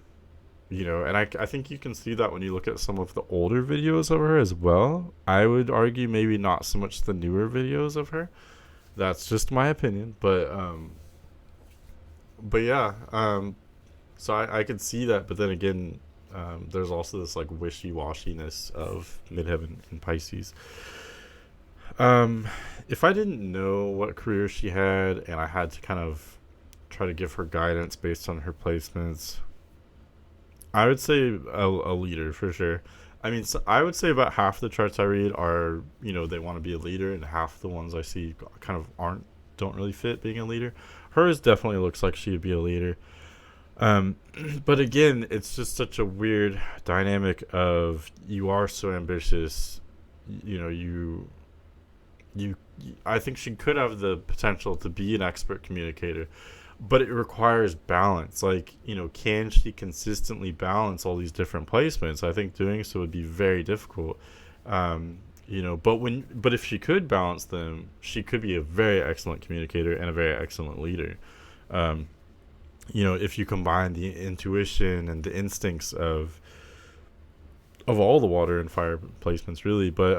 I think you can see that when you look at some of the older videos of her as well. I would argue maybe not so much the newer videos of her. That's just my opinion, but yeah. So I could see that, but then again, there's also this like wishy-washiness of midheaven in Pisces. If I didn't know what career she had and I had to kind of try to give her guidance based on her placements, I would say a leader for sure. I mean, so I would say about half the charts I read are, they want to be a leader, and half the ones I see kind of don't really fit being a leader. Hers definitely looks like she would be a leader. But again, it's just such a weird dynamic of, you are so ambitious, I think she could have the potential to be an expert communicator, but it requires balance. Like, can she consistently balance all these different placements? I think doing so would be very difficult. But if she could balance them, she could be a very excellent communicator and a very excellent leader. If you combine the intuition and the instincts of all the water and fire placements, really, but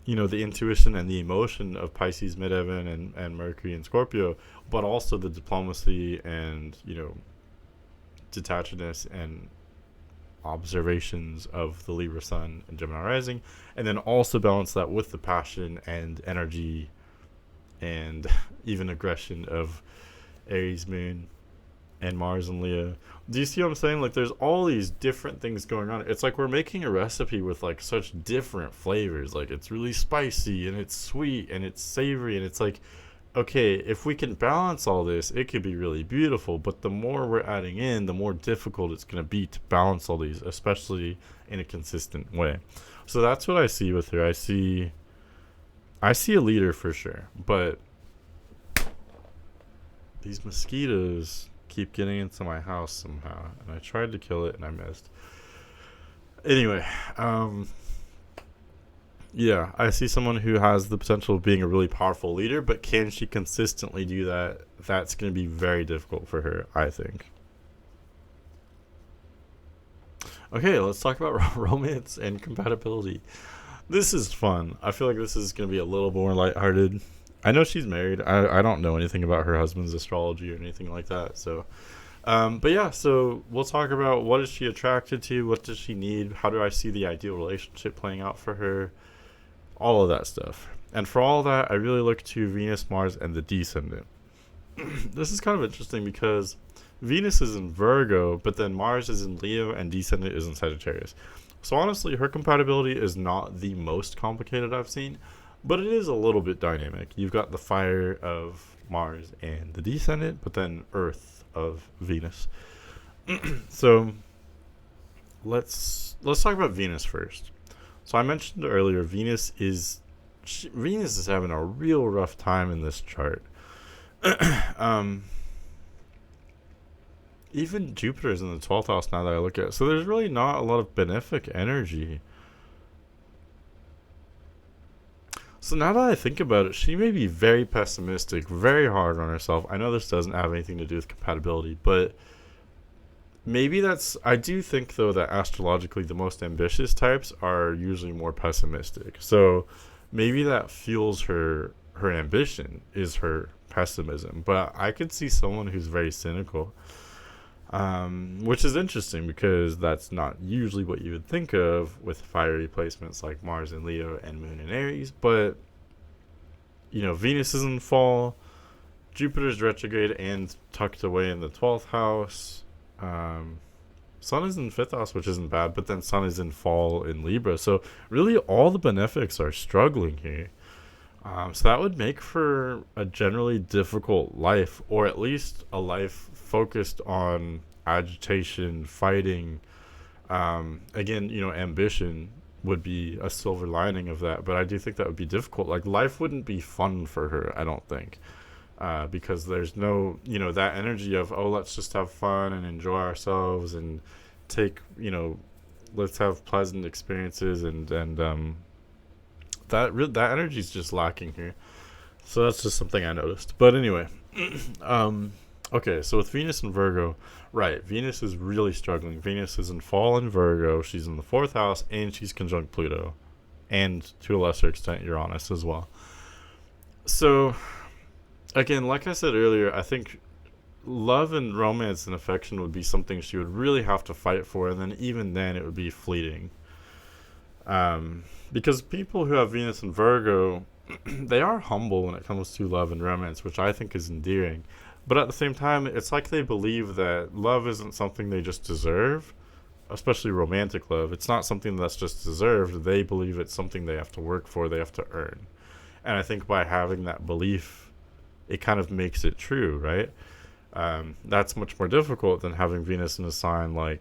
the intuition and the emotion of Pisces midheaven and Mercury and Scorpio, but also the diplomacy and detachedness and observations of the Libra sun and Gemini rising, and then also balance that with the passion and energy and even aggression of Aries moon and Mars and Leo. Do you see what I'm saying? Like, there's all these different things going on. It's like we're making a recipe with like such different flavors. Like, it's really spicy and it's sweet and it's savory, and it's like, okay, if we can balance all this, it could be really beautiful. But the more we're adding in, the more difficult it's going to be to balance all these, especially in a consistent way. So that's what I see with her. I see a leader for sure, but these mosquitoes keep getting into my house somehow, and I tried to kill it and I missed. Anyway, yeah, I see someone who has the potential of being a really powerful leader, but can she consistently do that? That's going to be very difficult for her, I think. Okay, let's talk about romance and compatibility. This is fun. I feel like this is going to be a little more lighthearted. I know she's married. I don't know anything about her husband's astrology or anything like that. So, but yeah, so we'll talk about what is she attracted to? What does she need? How do I see the ideal relationship playing out for her? All of that stuff. And for all that, I really look to Venus, Mars, and the descendant. This is kind of interesting because Venus is in Virgo, but then Mars is in Leo and descendant is in Sagittarius. So honestly, her compatibility is not the most complicated I've seen, but it is a little bit dynamic. You've got the fire of Mars and the descendant, but then Earth of Venus. So let's talk about Venus first. So I mentioned earlier, Venus is having a real rough time in this chart. Even Jupiter is in the 12th house now that I look at it. So there's really not a lot of benefic energy. So now that I think about it, she may be very pessimistic, very hard on herself. I know this doesn't have anything to do with compatibility, but maybe I do think, though, that astrologically the most ambitious types are usually more pessimistic. So maybe that fuels her ambition, is her pessimism. But I could see someone who's very cynical. Which is interesting because that's not usually what you would think of with fiery placements like Mars in Leo and Moon in Aries. But, Venus is in fall, Jupiter's retrograde and tucked away in the 12th house. Sun is in 5th house, which isn't bad, but then Sun is in fall in Libra. So really all the benefics are struggling here. So that would make for a generally difficult life, or at least a life focused on agitation, fighting. Again, ambition would be a silver lining of that, but I do think that would be difficult. Like, life wouldn't be fun for her, I don't think, because there's no, that energy of, oh, let's just have fun and enjoy ourselves and take, let's have pleasant experiences and that energy is just lacking here. So that's just something I noticed. But anyway, okay, so with Venus in Virgo, right, Venus is really struggling. Venus is in fall in Virgo. She's in the 4th house, and she's conjunct Pluto, and to a lesser extent Uranus as well. So again, like I said earlier, I think love and romance and affection would be something she would really have to fight for, and then even then it would be fleeting. Because people who have Venus in Virgo, they are humble when it comes to love and romance, which I think is endearing. But at the same time, it's like they believe that love isn't something they just deserve, especially romantic love. It's not something that's just deserved. They believe it's something they have to work for, they have to earn. And I think by having that belief, it kind of makes it true, right? That's much more difficult than having Venus in a sign like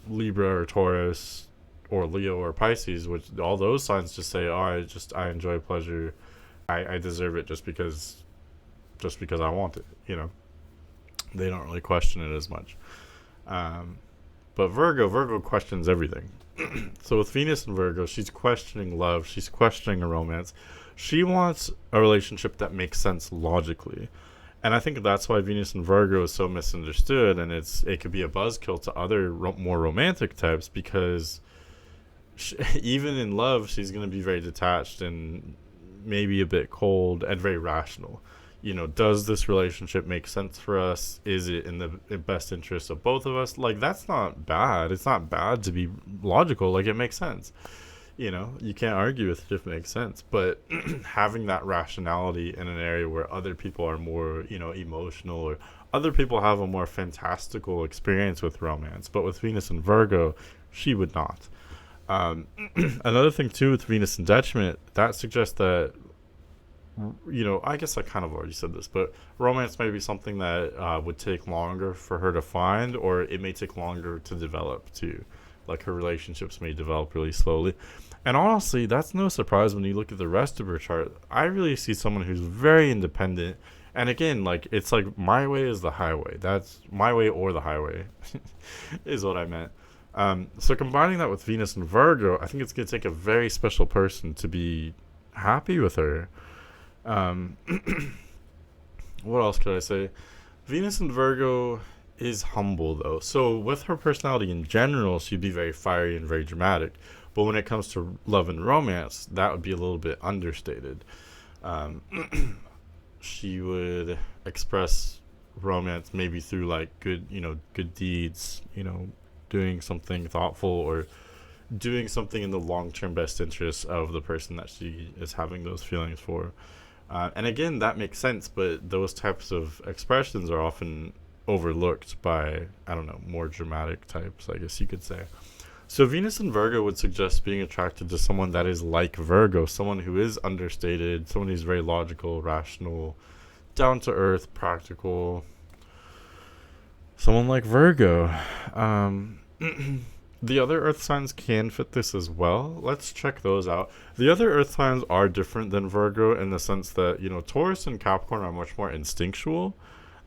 Libra or Taurus or Leo or Pisces, which all those signs just say, oh, I enjoy pleasure, I deserve it just because I want it. They don't really question it as much. But Virgo questions everything. So with Venus in Virgo, she's questioning love, she's questioning a romance, she wants a relationship that makes sense logically. And I think that's why Venus in Virgo is so misunderstood, and it could be a buzzkill to other more romantic types, because even in love, she's going to be very detached and maybe a bit cold and very rational. Does this relationship make sense for us? Is it in the best interest of both of us? Like, that's not bad. It's not bad to be logical. Like, it makes sense. You can't argue with it if it makes sense. But having that rationality in an area where other people are more, emotional, or other people have a more fantastical experience with romance. But with Venus in Virgo, she would not. Another thing too with Venus in detriment, that suggests that, I guess I kind of already said this, but romance may be something that would take longer for her to find, or it may take longer to develop too. Like, her relationships may develop really slowly. And honestly, that's no surprise when you look at the rest of her chart. I really see someone who's very independent. And again, like, it's like my way is the highway. That's my way or the highway is what I meant. So combining that with Venus and Virgo, I think it's going to take a very special person to be happy with her. What else could I say? Venus and Virgo is humble though. So with her personality in general, she'd be very fiery and very dramatic. But when it comes to love and romance, that would be a little bit understated. Um, she would express romance maybe through like good deeds, doing something thoughtful or doing something in the long-term best interest of the person that she is having those feelings for. And again, that makes sense, but those types of expressions are often overlooked by, I don't know, more dramatic types, I guess you could say. So Venus in Virgo would suggest being attracted to someone that is like Virgo, someone who is understated, someone who's very logical, rational, down to earth, practical. Someone like Virgo. Um, the other earth signs can fit this as well. Let's check those out. The other earth signs are different than Virgo in the sense that, Taurus and Capricorn are much more instinctual.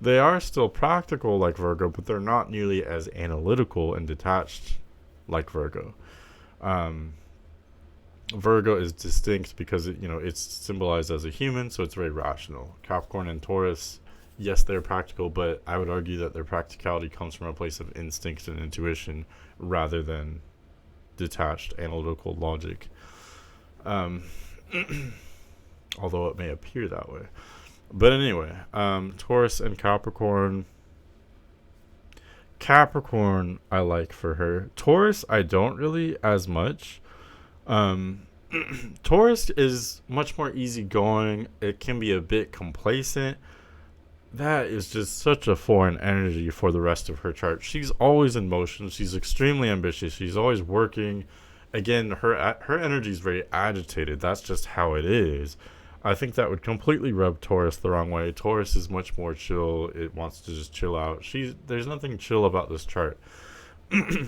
They are still practical like Virgo, but they're not nearly as analytical and detached like Virgo. Um, Virgo is distinct because it's symbolized as a human, so it's very rational. Capricorn and Taurus, yes, they're practical, but I would argue that their practicality comes from a place of instinct and intuition rather than detached analytical logic. Um, although it may appear that way. But anyway, Taurus and Capricorn. Capricorn, I like for her. Taurus, I don't really as much. Um, Taurus is much more easygoing. It can be a bit complacent. That is just such a foreign energy for the rest of her chart. She's always in motion. She's extremely ambitious. She's always working. Again, her energy is very agitated. That's just how it is. I think that would completely rub Taurus the wrong way. Taurus is much more chill. It wants to just chill out. There's nothing chill about this chart.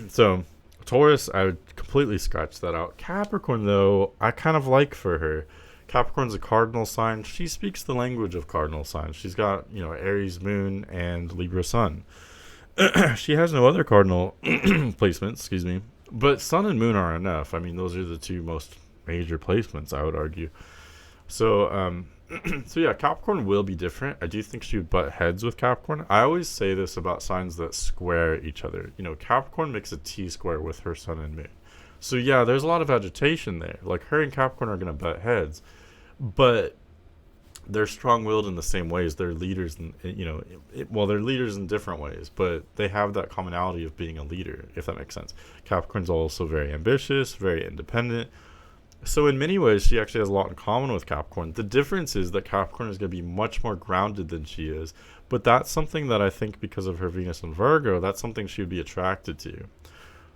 So, Taurus, I would completely scratch that out. Capricorn, though, I kind of like for her. Capricorn's a cardinal sign. She speaks the language of cardinal signs. She's got, Aries moon and Libra sun. She has no other cardinal placements, excuse me. But sun and moon are enough. I mean, those are the two most major placements, I would argue. So, so yeah, Capricorn will be different. I do think she would butt heads with Capricorn. I always say this about signs that square each other. Capricorn makes a T-square with her sun and moon. So yeah, there's a lot of agitation there. Like her and Capricorn are going to butt heads, but they're strong-willed in the same ways. They're leaders, they're leaders in different ways, but they have that commonality of being a leader, if that makes sense. Capricorn's also very ambitious, very independent. So in many ways, she actually has a lot in common with Capricorn. The difference is that Capricorn is going to be much more grounded than she is. But that's something that I think because of her Venus in Virgo, that's something she would be attracted to.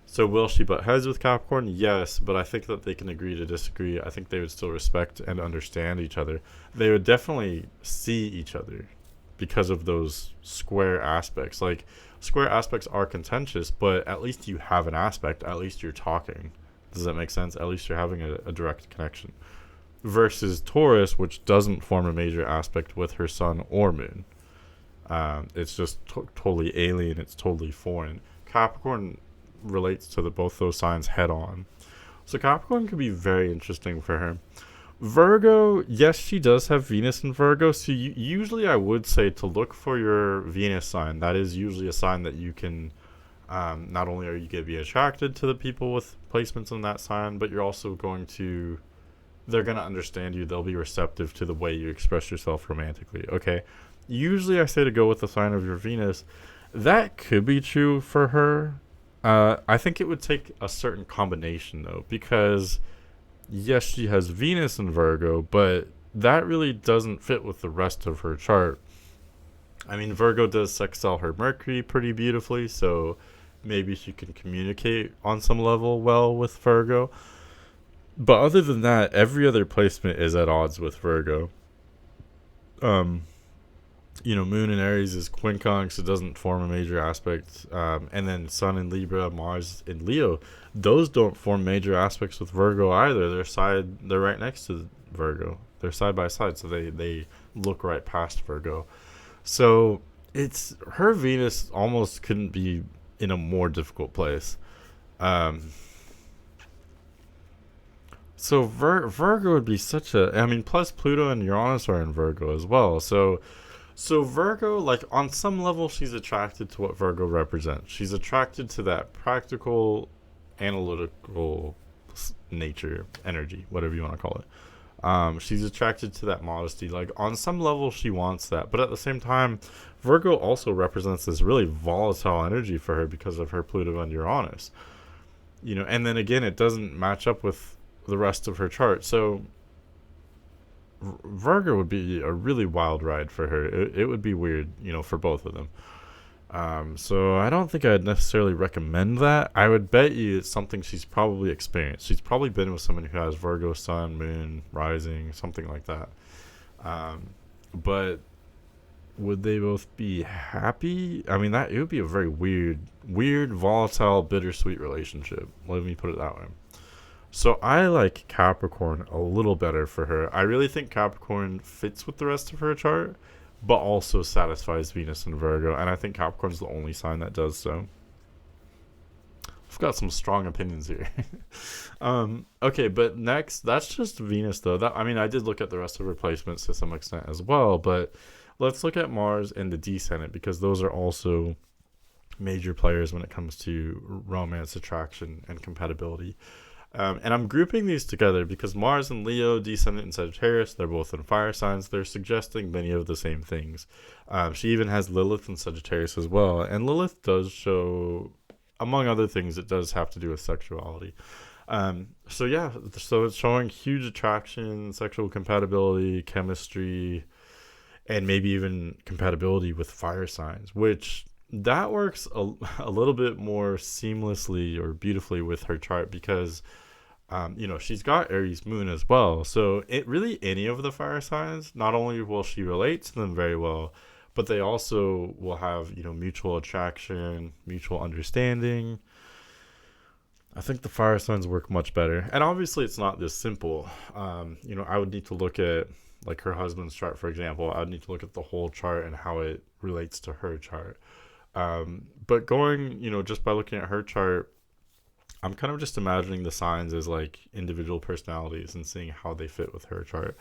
So will she butt heads with Capricorn? Yes, but I think that they can agree to disagree. I think they would still respect and understand each other. They would definitely see each other because of those square aspects. Like, square aspects are contentious, but at least you have an aspect. At least you're talking. Does that make sense? At least you're having a direct connection. Versus Taurus, which doesn't form a major aspect with her sun or moon. It's just totally alien. It's totally foreign. Capricorn relates to both those signs head on. So Capricorn could be very interesting for her. Virgo, yes, she does have Venus in Virgo. So usually I would say to look for your Venus sign. That is usually a sign that you can... not only are you going to be attracted to the people with placements in that sign, but you're also they're going to understand you. They'll be receptive to the way you express yourself romantically. Okay. Usually I say to go with the sign of your Venus. That could be true for her. I think it would take a certain combination though, because yes, she has Venus in Virgo, but that really doesn't fit with the rest of her chart. I mean, Virgo does sextile her Mercury pretty beautifully, so maybe she can communicate on some level well with Virgo. But other than that, every other placement is at odds with Virgo. Moon in Aries is quincunx. It doesn't form a major aspect. And then Sun in Libra, Mars in Leo, those don't form major aspects with Virgo either. They're right next to Virgo. They're side by side, so they look right past Virgo. So it's her Venus almost couldn't be in a more difficult place. So Virgo would be plus Pluto and Uranus are in Virgo as well. So So Virgo, like on some level, she's attracted to what Virgo represents. She's attracted to that practical, analytical nature, energy, whatever you want to call it. She's attracted to that modesty. Like on some level, she wants that, but at the same time, Virgo also represents this really volatile energy for her because of her Pluto and Uranus. And then again, it doesn't match up with the rest of her chart. So Virgo would be a really wild ride for her. It would be weird, for both of them. So I don't think I'd necessarily recommend that. I would bet you it's something she's probably experienced. She's probably been with someone who has Virgo, Sun, Moon, Rising, something like that. But would they both be happy? I mean, it would be a very weird, volatile, bittersweet relationship. Let me put it that way. So I like Capricorn a little better for her. I really think Capricorn fits with the rest of her chart, but also satisfies Venus and Virgo. And I think Capricorn's the only sign that does so. I've got some strong opinions here. Okay, but next, that's just Venus, though. I did look at the rest of her placements to some extent as well, but let's look at Mars and the descendant, because those are also major players when it comes to romance, attraction, and compatibility. And I'm grouping these together because Mars and Leo, descendant and Sagittarius, they're both in fire signs. They're suggesting many of the same things. She even has Lilith and Sagittarius as well. And Lilith does show, among other things, it does have to do with sexuality. So it's showing huge attraction, sexual compatibility, chemistry, and maybe even compatibility with fire signs, which that works a little bit more seamlessly or beautifully with her chart because she's got Aries moon as well. So any of the fire signs, not only will she relate to them very well, but they also will have, mutual attraction, mutual understanding. I think the fire signs work much better. And obviously it's not this simple. I would need to look at like her husband's chart, for example. I would need to look at the whole chart and how it relates to her chart. But going, just by looking at her chart, I'm kind of just imagining the signs as like individual personalities and seeing how they fit with her chart.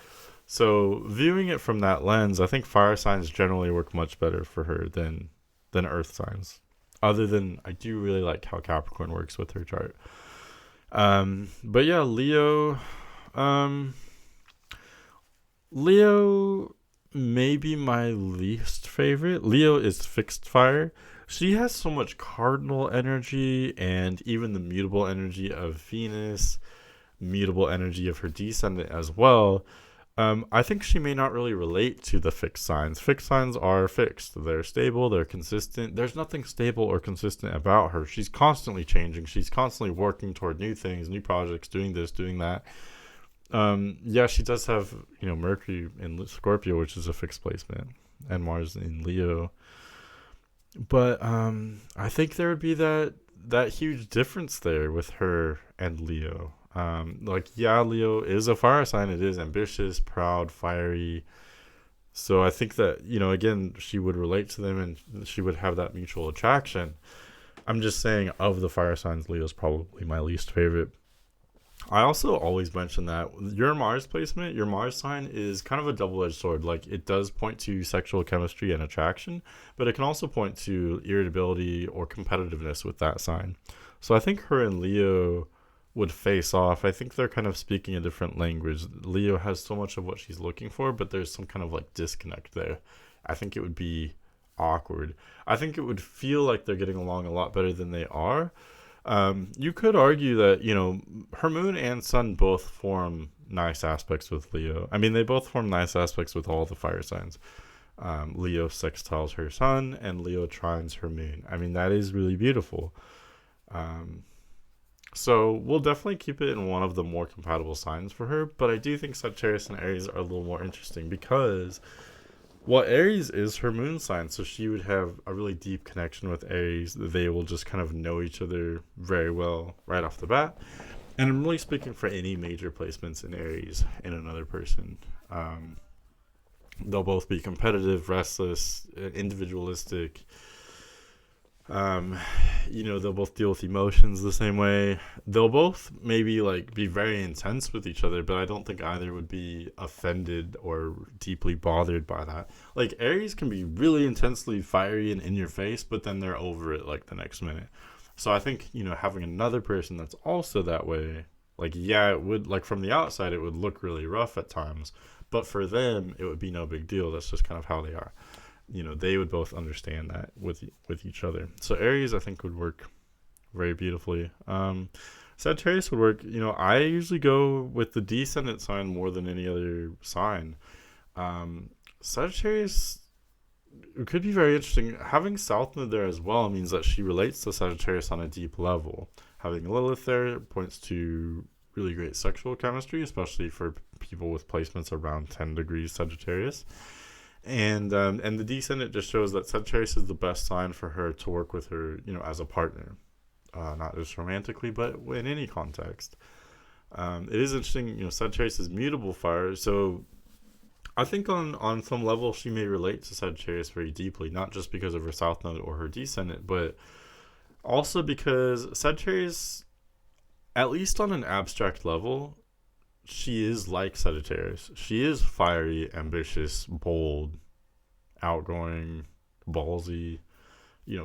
So viewing it from that lens, I think fire signs generally work much better for her than earth signs. Other than I do really like how Capricorn works with her chart. But yeah, Leo may be my least favorite. Leo is fixed fire. She has so much cardinal energy and even the mutable energy of Venus, mutable energy of her descendant as well. I think she may not really relate to the fixed signs. Fixed signs are fixed. They're stable. They're consistent. There's nothing stable or consistent about her. She's constantly changing. She's constantly working toward new things, new projects, doing this, doing that. She does have, Mercury in Scorpio, which is a fixed placement, and Mars in Leo. But I think there would be that huge difference there with her and Leo. Leo is a fire sign. It is ambitious, proud, fiery. So I think that, again, she would relate to them and she would have that mutual attraction. I'm just saying, of the fire signs, Leo's probably my least favorite. I also always mention that your Mars placement, your Mars sign is kind of a double-edged sword. Like, it does point to sexual chemistry and attraction, but it can also point to irritability or competitiveness with that sign. So I think her and Leo would face off. I think they're kind of speaking a different language. Leo has so much of what she's looking for, but there's some kind of like disconnect there. I think it would be awkward. I think it would feel like they're getting along a lot better than they are. You could argue that, her moon and sun both form nice aspects with Leo. I mean, they both form nice aspects with all the fire signs. Leo sextiles her sun and Leo trines her moon. I mean, that is really beautiful. So we'll definitely keep it in one of the more compatible signs for her. But I do think Sagittarius and Aries are a little more interesting because, Aries is her moon sign, so she would have a really deep connection with Aries. They will just kind of know each other very well right off the bat. And I'm really speaking for any major placements in Aries in another person. They'll both be competitive, restless, individualistic, Um, they'll both deal with emotions the same way. They'll both maybe like be very intense with each other, but I don't think either would be offended or deeply bothered by that. Like Aries can be really intensely fiery and in your face, but then they're over it like the next minute. So I think, having another person that's also that way, like, yeah, it would, like, from the outside, it would look really rough at times, but for them, it would be no big deal. That's just kind of how they are. They would both understand that with each other. So Aries, I think, would work very beautifully. Sagittarius would work. I usually go with the descendant sign more than any other sign. Sagittarius, it could be very interesting. Having South Node there as well means that she relates to Sagittarius on a deep level. Having Lilith there points to really great sexual chemistry, especially for people with placements around 10 degrees Sagittarius. And the descendant just shows that Sagittarius is the best sign for her to work with her, as a partner, not just romantically, but in any context. It is interesting, Sagittarius is mutable fire, so I think on some level she may relate to Sagittarius very deeply, not just because of her South Node or her descendant, but also because Sagittarius, at least on an abstract level, she is like Sagittarius. She is fiery, ambitious, bold, outgoing, ballsy,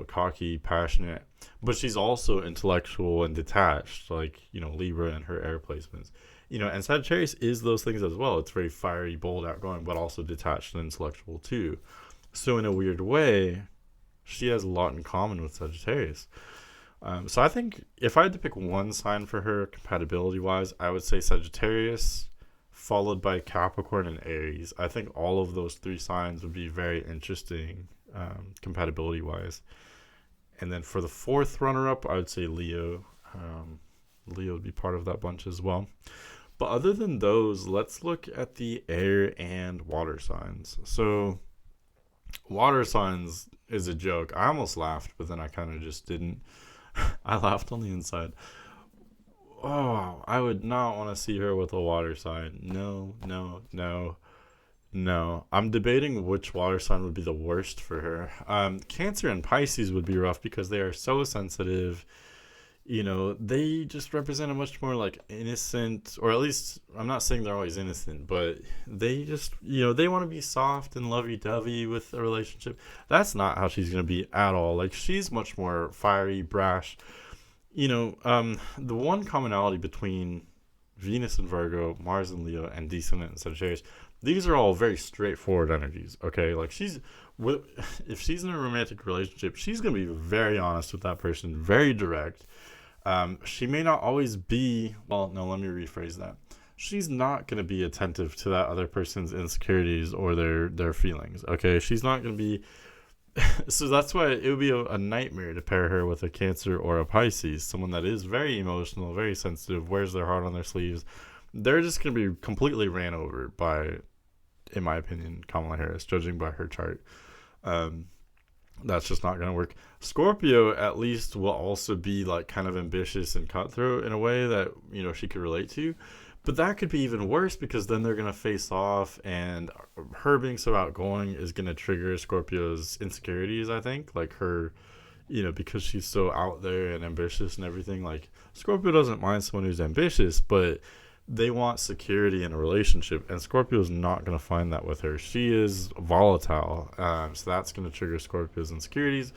cocky, passionate. But she's also intellectual and detached, like, Libra and her air placements. And Sagittarius is those things as well. It's very fiery, bold, outgoing, but also detached and intellectual too. So in a weird way, she has a lot in common with Sagittarius. So I think if I had to pick one sign for her compatibility wise, I would say Sagittarius, followed by Capricorn and Aries. I think all of those three signs would be very interesting compatibility wise. And then for the fourth runner up, I would say Leo. Leo would be part of that bunch as well. But other than those, let's look at the air and water signs. So water signs is a joke. I almost laughed, but then I kind of just didn't. I laughed on the inside. Oh, I would not want to see her with a water sign. No, no, no, no. I'm debating which water sign would be the worst for her. Cancer and Pisces would be rough because they are so sensitive. They just represent a much more like innocent, or at least I'm not saying they're always innocent, but they just, they want to be soft and lovey-dovey with a relationship. That's not how she's going to be at all. Like, she's much more fiery, brash. The one commonality between Venus and Virgo, Mars and Leo, and Descendant and Sagittarius, these are all very straightforward energies, okay? Like, if she's in a romantic relationship, she's going to be very honest with that person, very direct. She may not always be, well, no, let me rephrase that. She's not going to be attentive to that other person's insecurities or their feelings, okay? She's not going to be, so that's why it would be a nightmare to pair her with a Cancer or a Pisces, someone that is very emotional, very sensitive, wears their heart on their sleeves. They're just going to be completely ran over by, in my opinion, Kamala Harris, judging by her chart. That's just not going to work. Scorpio at least will also be like kind of ambitious and cutthroat in a way that, she could relate to. But that could be even worse because then they're going to face off, and her being so outgoing is going to trigger Scorpio's insecurities, I think. Like her, because she's so out there and ambitious and everything. Like, Scorpio doesn't mind someone who's ambitious, but they want security in a relationship, and Scorpio's not going to find that with her. She is volatile, so that's going to trigger Scorpio's insecurities.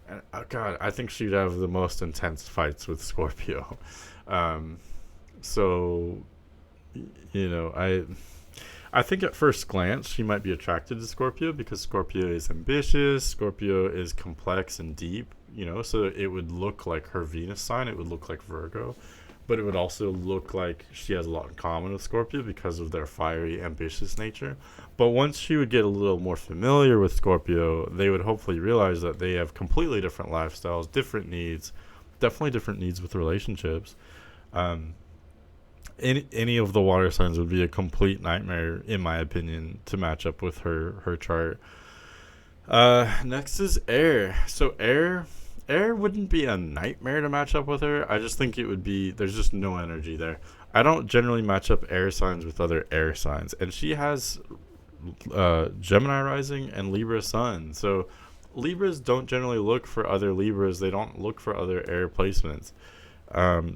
And God, I think she'd have the most intense fights with Scorpio. So, I think at first glance she might be attracted to Scorpio because Scorpio is ambitious, Scorpio is complex and deep, so it would look like her Venus sign, it would look like Virgo. But it would also look like she has a lot in common with Scorpio because of their fiery, ambitious nature. But once she would get a little more familiar with Scorpio, they would hopefully realize that they have completely different lifestyles, different needs, definitely different needs with relationships. Any of the water signs would be a complete nightmare, in my opinion, to match up with her chart. Next is air. So air wouldn't be a nightmare to match up with her. I just think it would be, there's just no energy there. I don't generally match up air signs with other air signs. And she has Gemini rising and Libra sun. So Libras don't generally look for other Libras. They don't look for other air placements.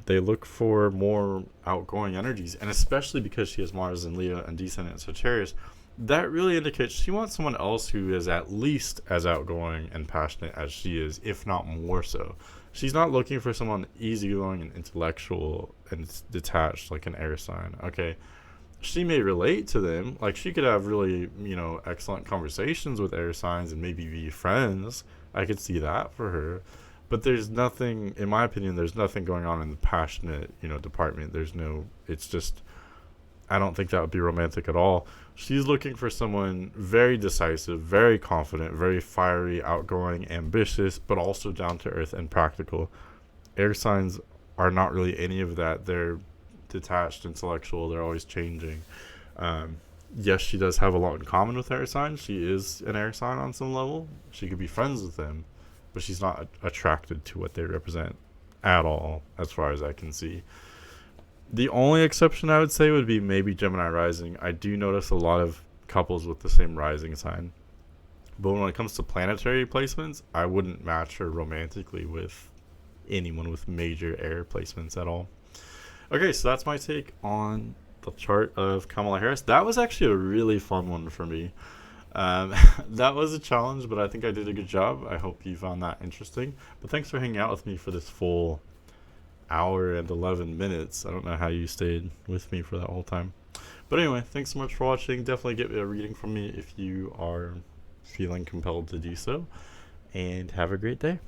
They look for more outgoing energies, and especially because she has Mars in Leo and descendant in Sagittarius, that really indicates she wants someone else who is at least as outgoing and passionate as she is, if not more so. She's not looking for someone easygoing and intellectual and detached like an air sign. Okay, she may relate to them. Like, she could have really, excellent conversations with air signs and maybe be friends. I could see that for her. But there's nothing, in my opinion, there's nothing going on in the passionate, department. It's just, I don't think that would be romantic at all. She's looking for someone very decisive, very confident, very fiery, outgoing, ambitious, but also down to earth and practical. Air signs are not really any of that. They're detached, intellectual. They're always changing. Yes, she does have a lot in common with air signs. She is an air sign on some level. She could be friends with them, but she's not attracted to what they represent at all, as far as I can see. The only exception I would say would be maybe Gemini rising. I do notice a lot of couples with the same rising sign. But when it comes to planetary placements, I wouldn't match her romantically with anyone with major air placements at all. Okay, so that's my take on the chart of Kamala Harris. That was actually a really fun one for me. That was a challenge, but I think I did a good job. I hope you found that interesting. But thanks for hanging out with me for this full hour and 11 minutes. I don't know how you stayed with me for that whole time. But anyway, thanks so much for watching. Definitely get a reading from me if you are feeling compelled to do so. And have a great day.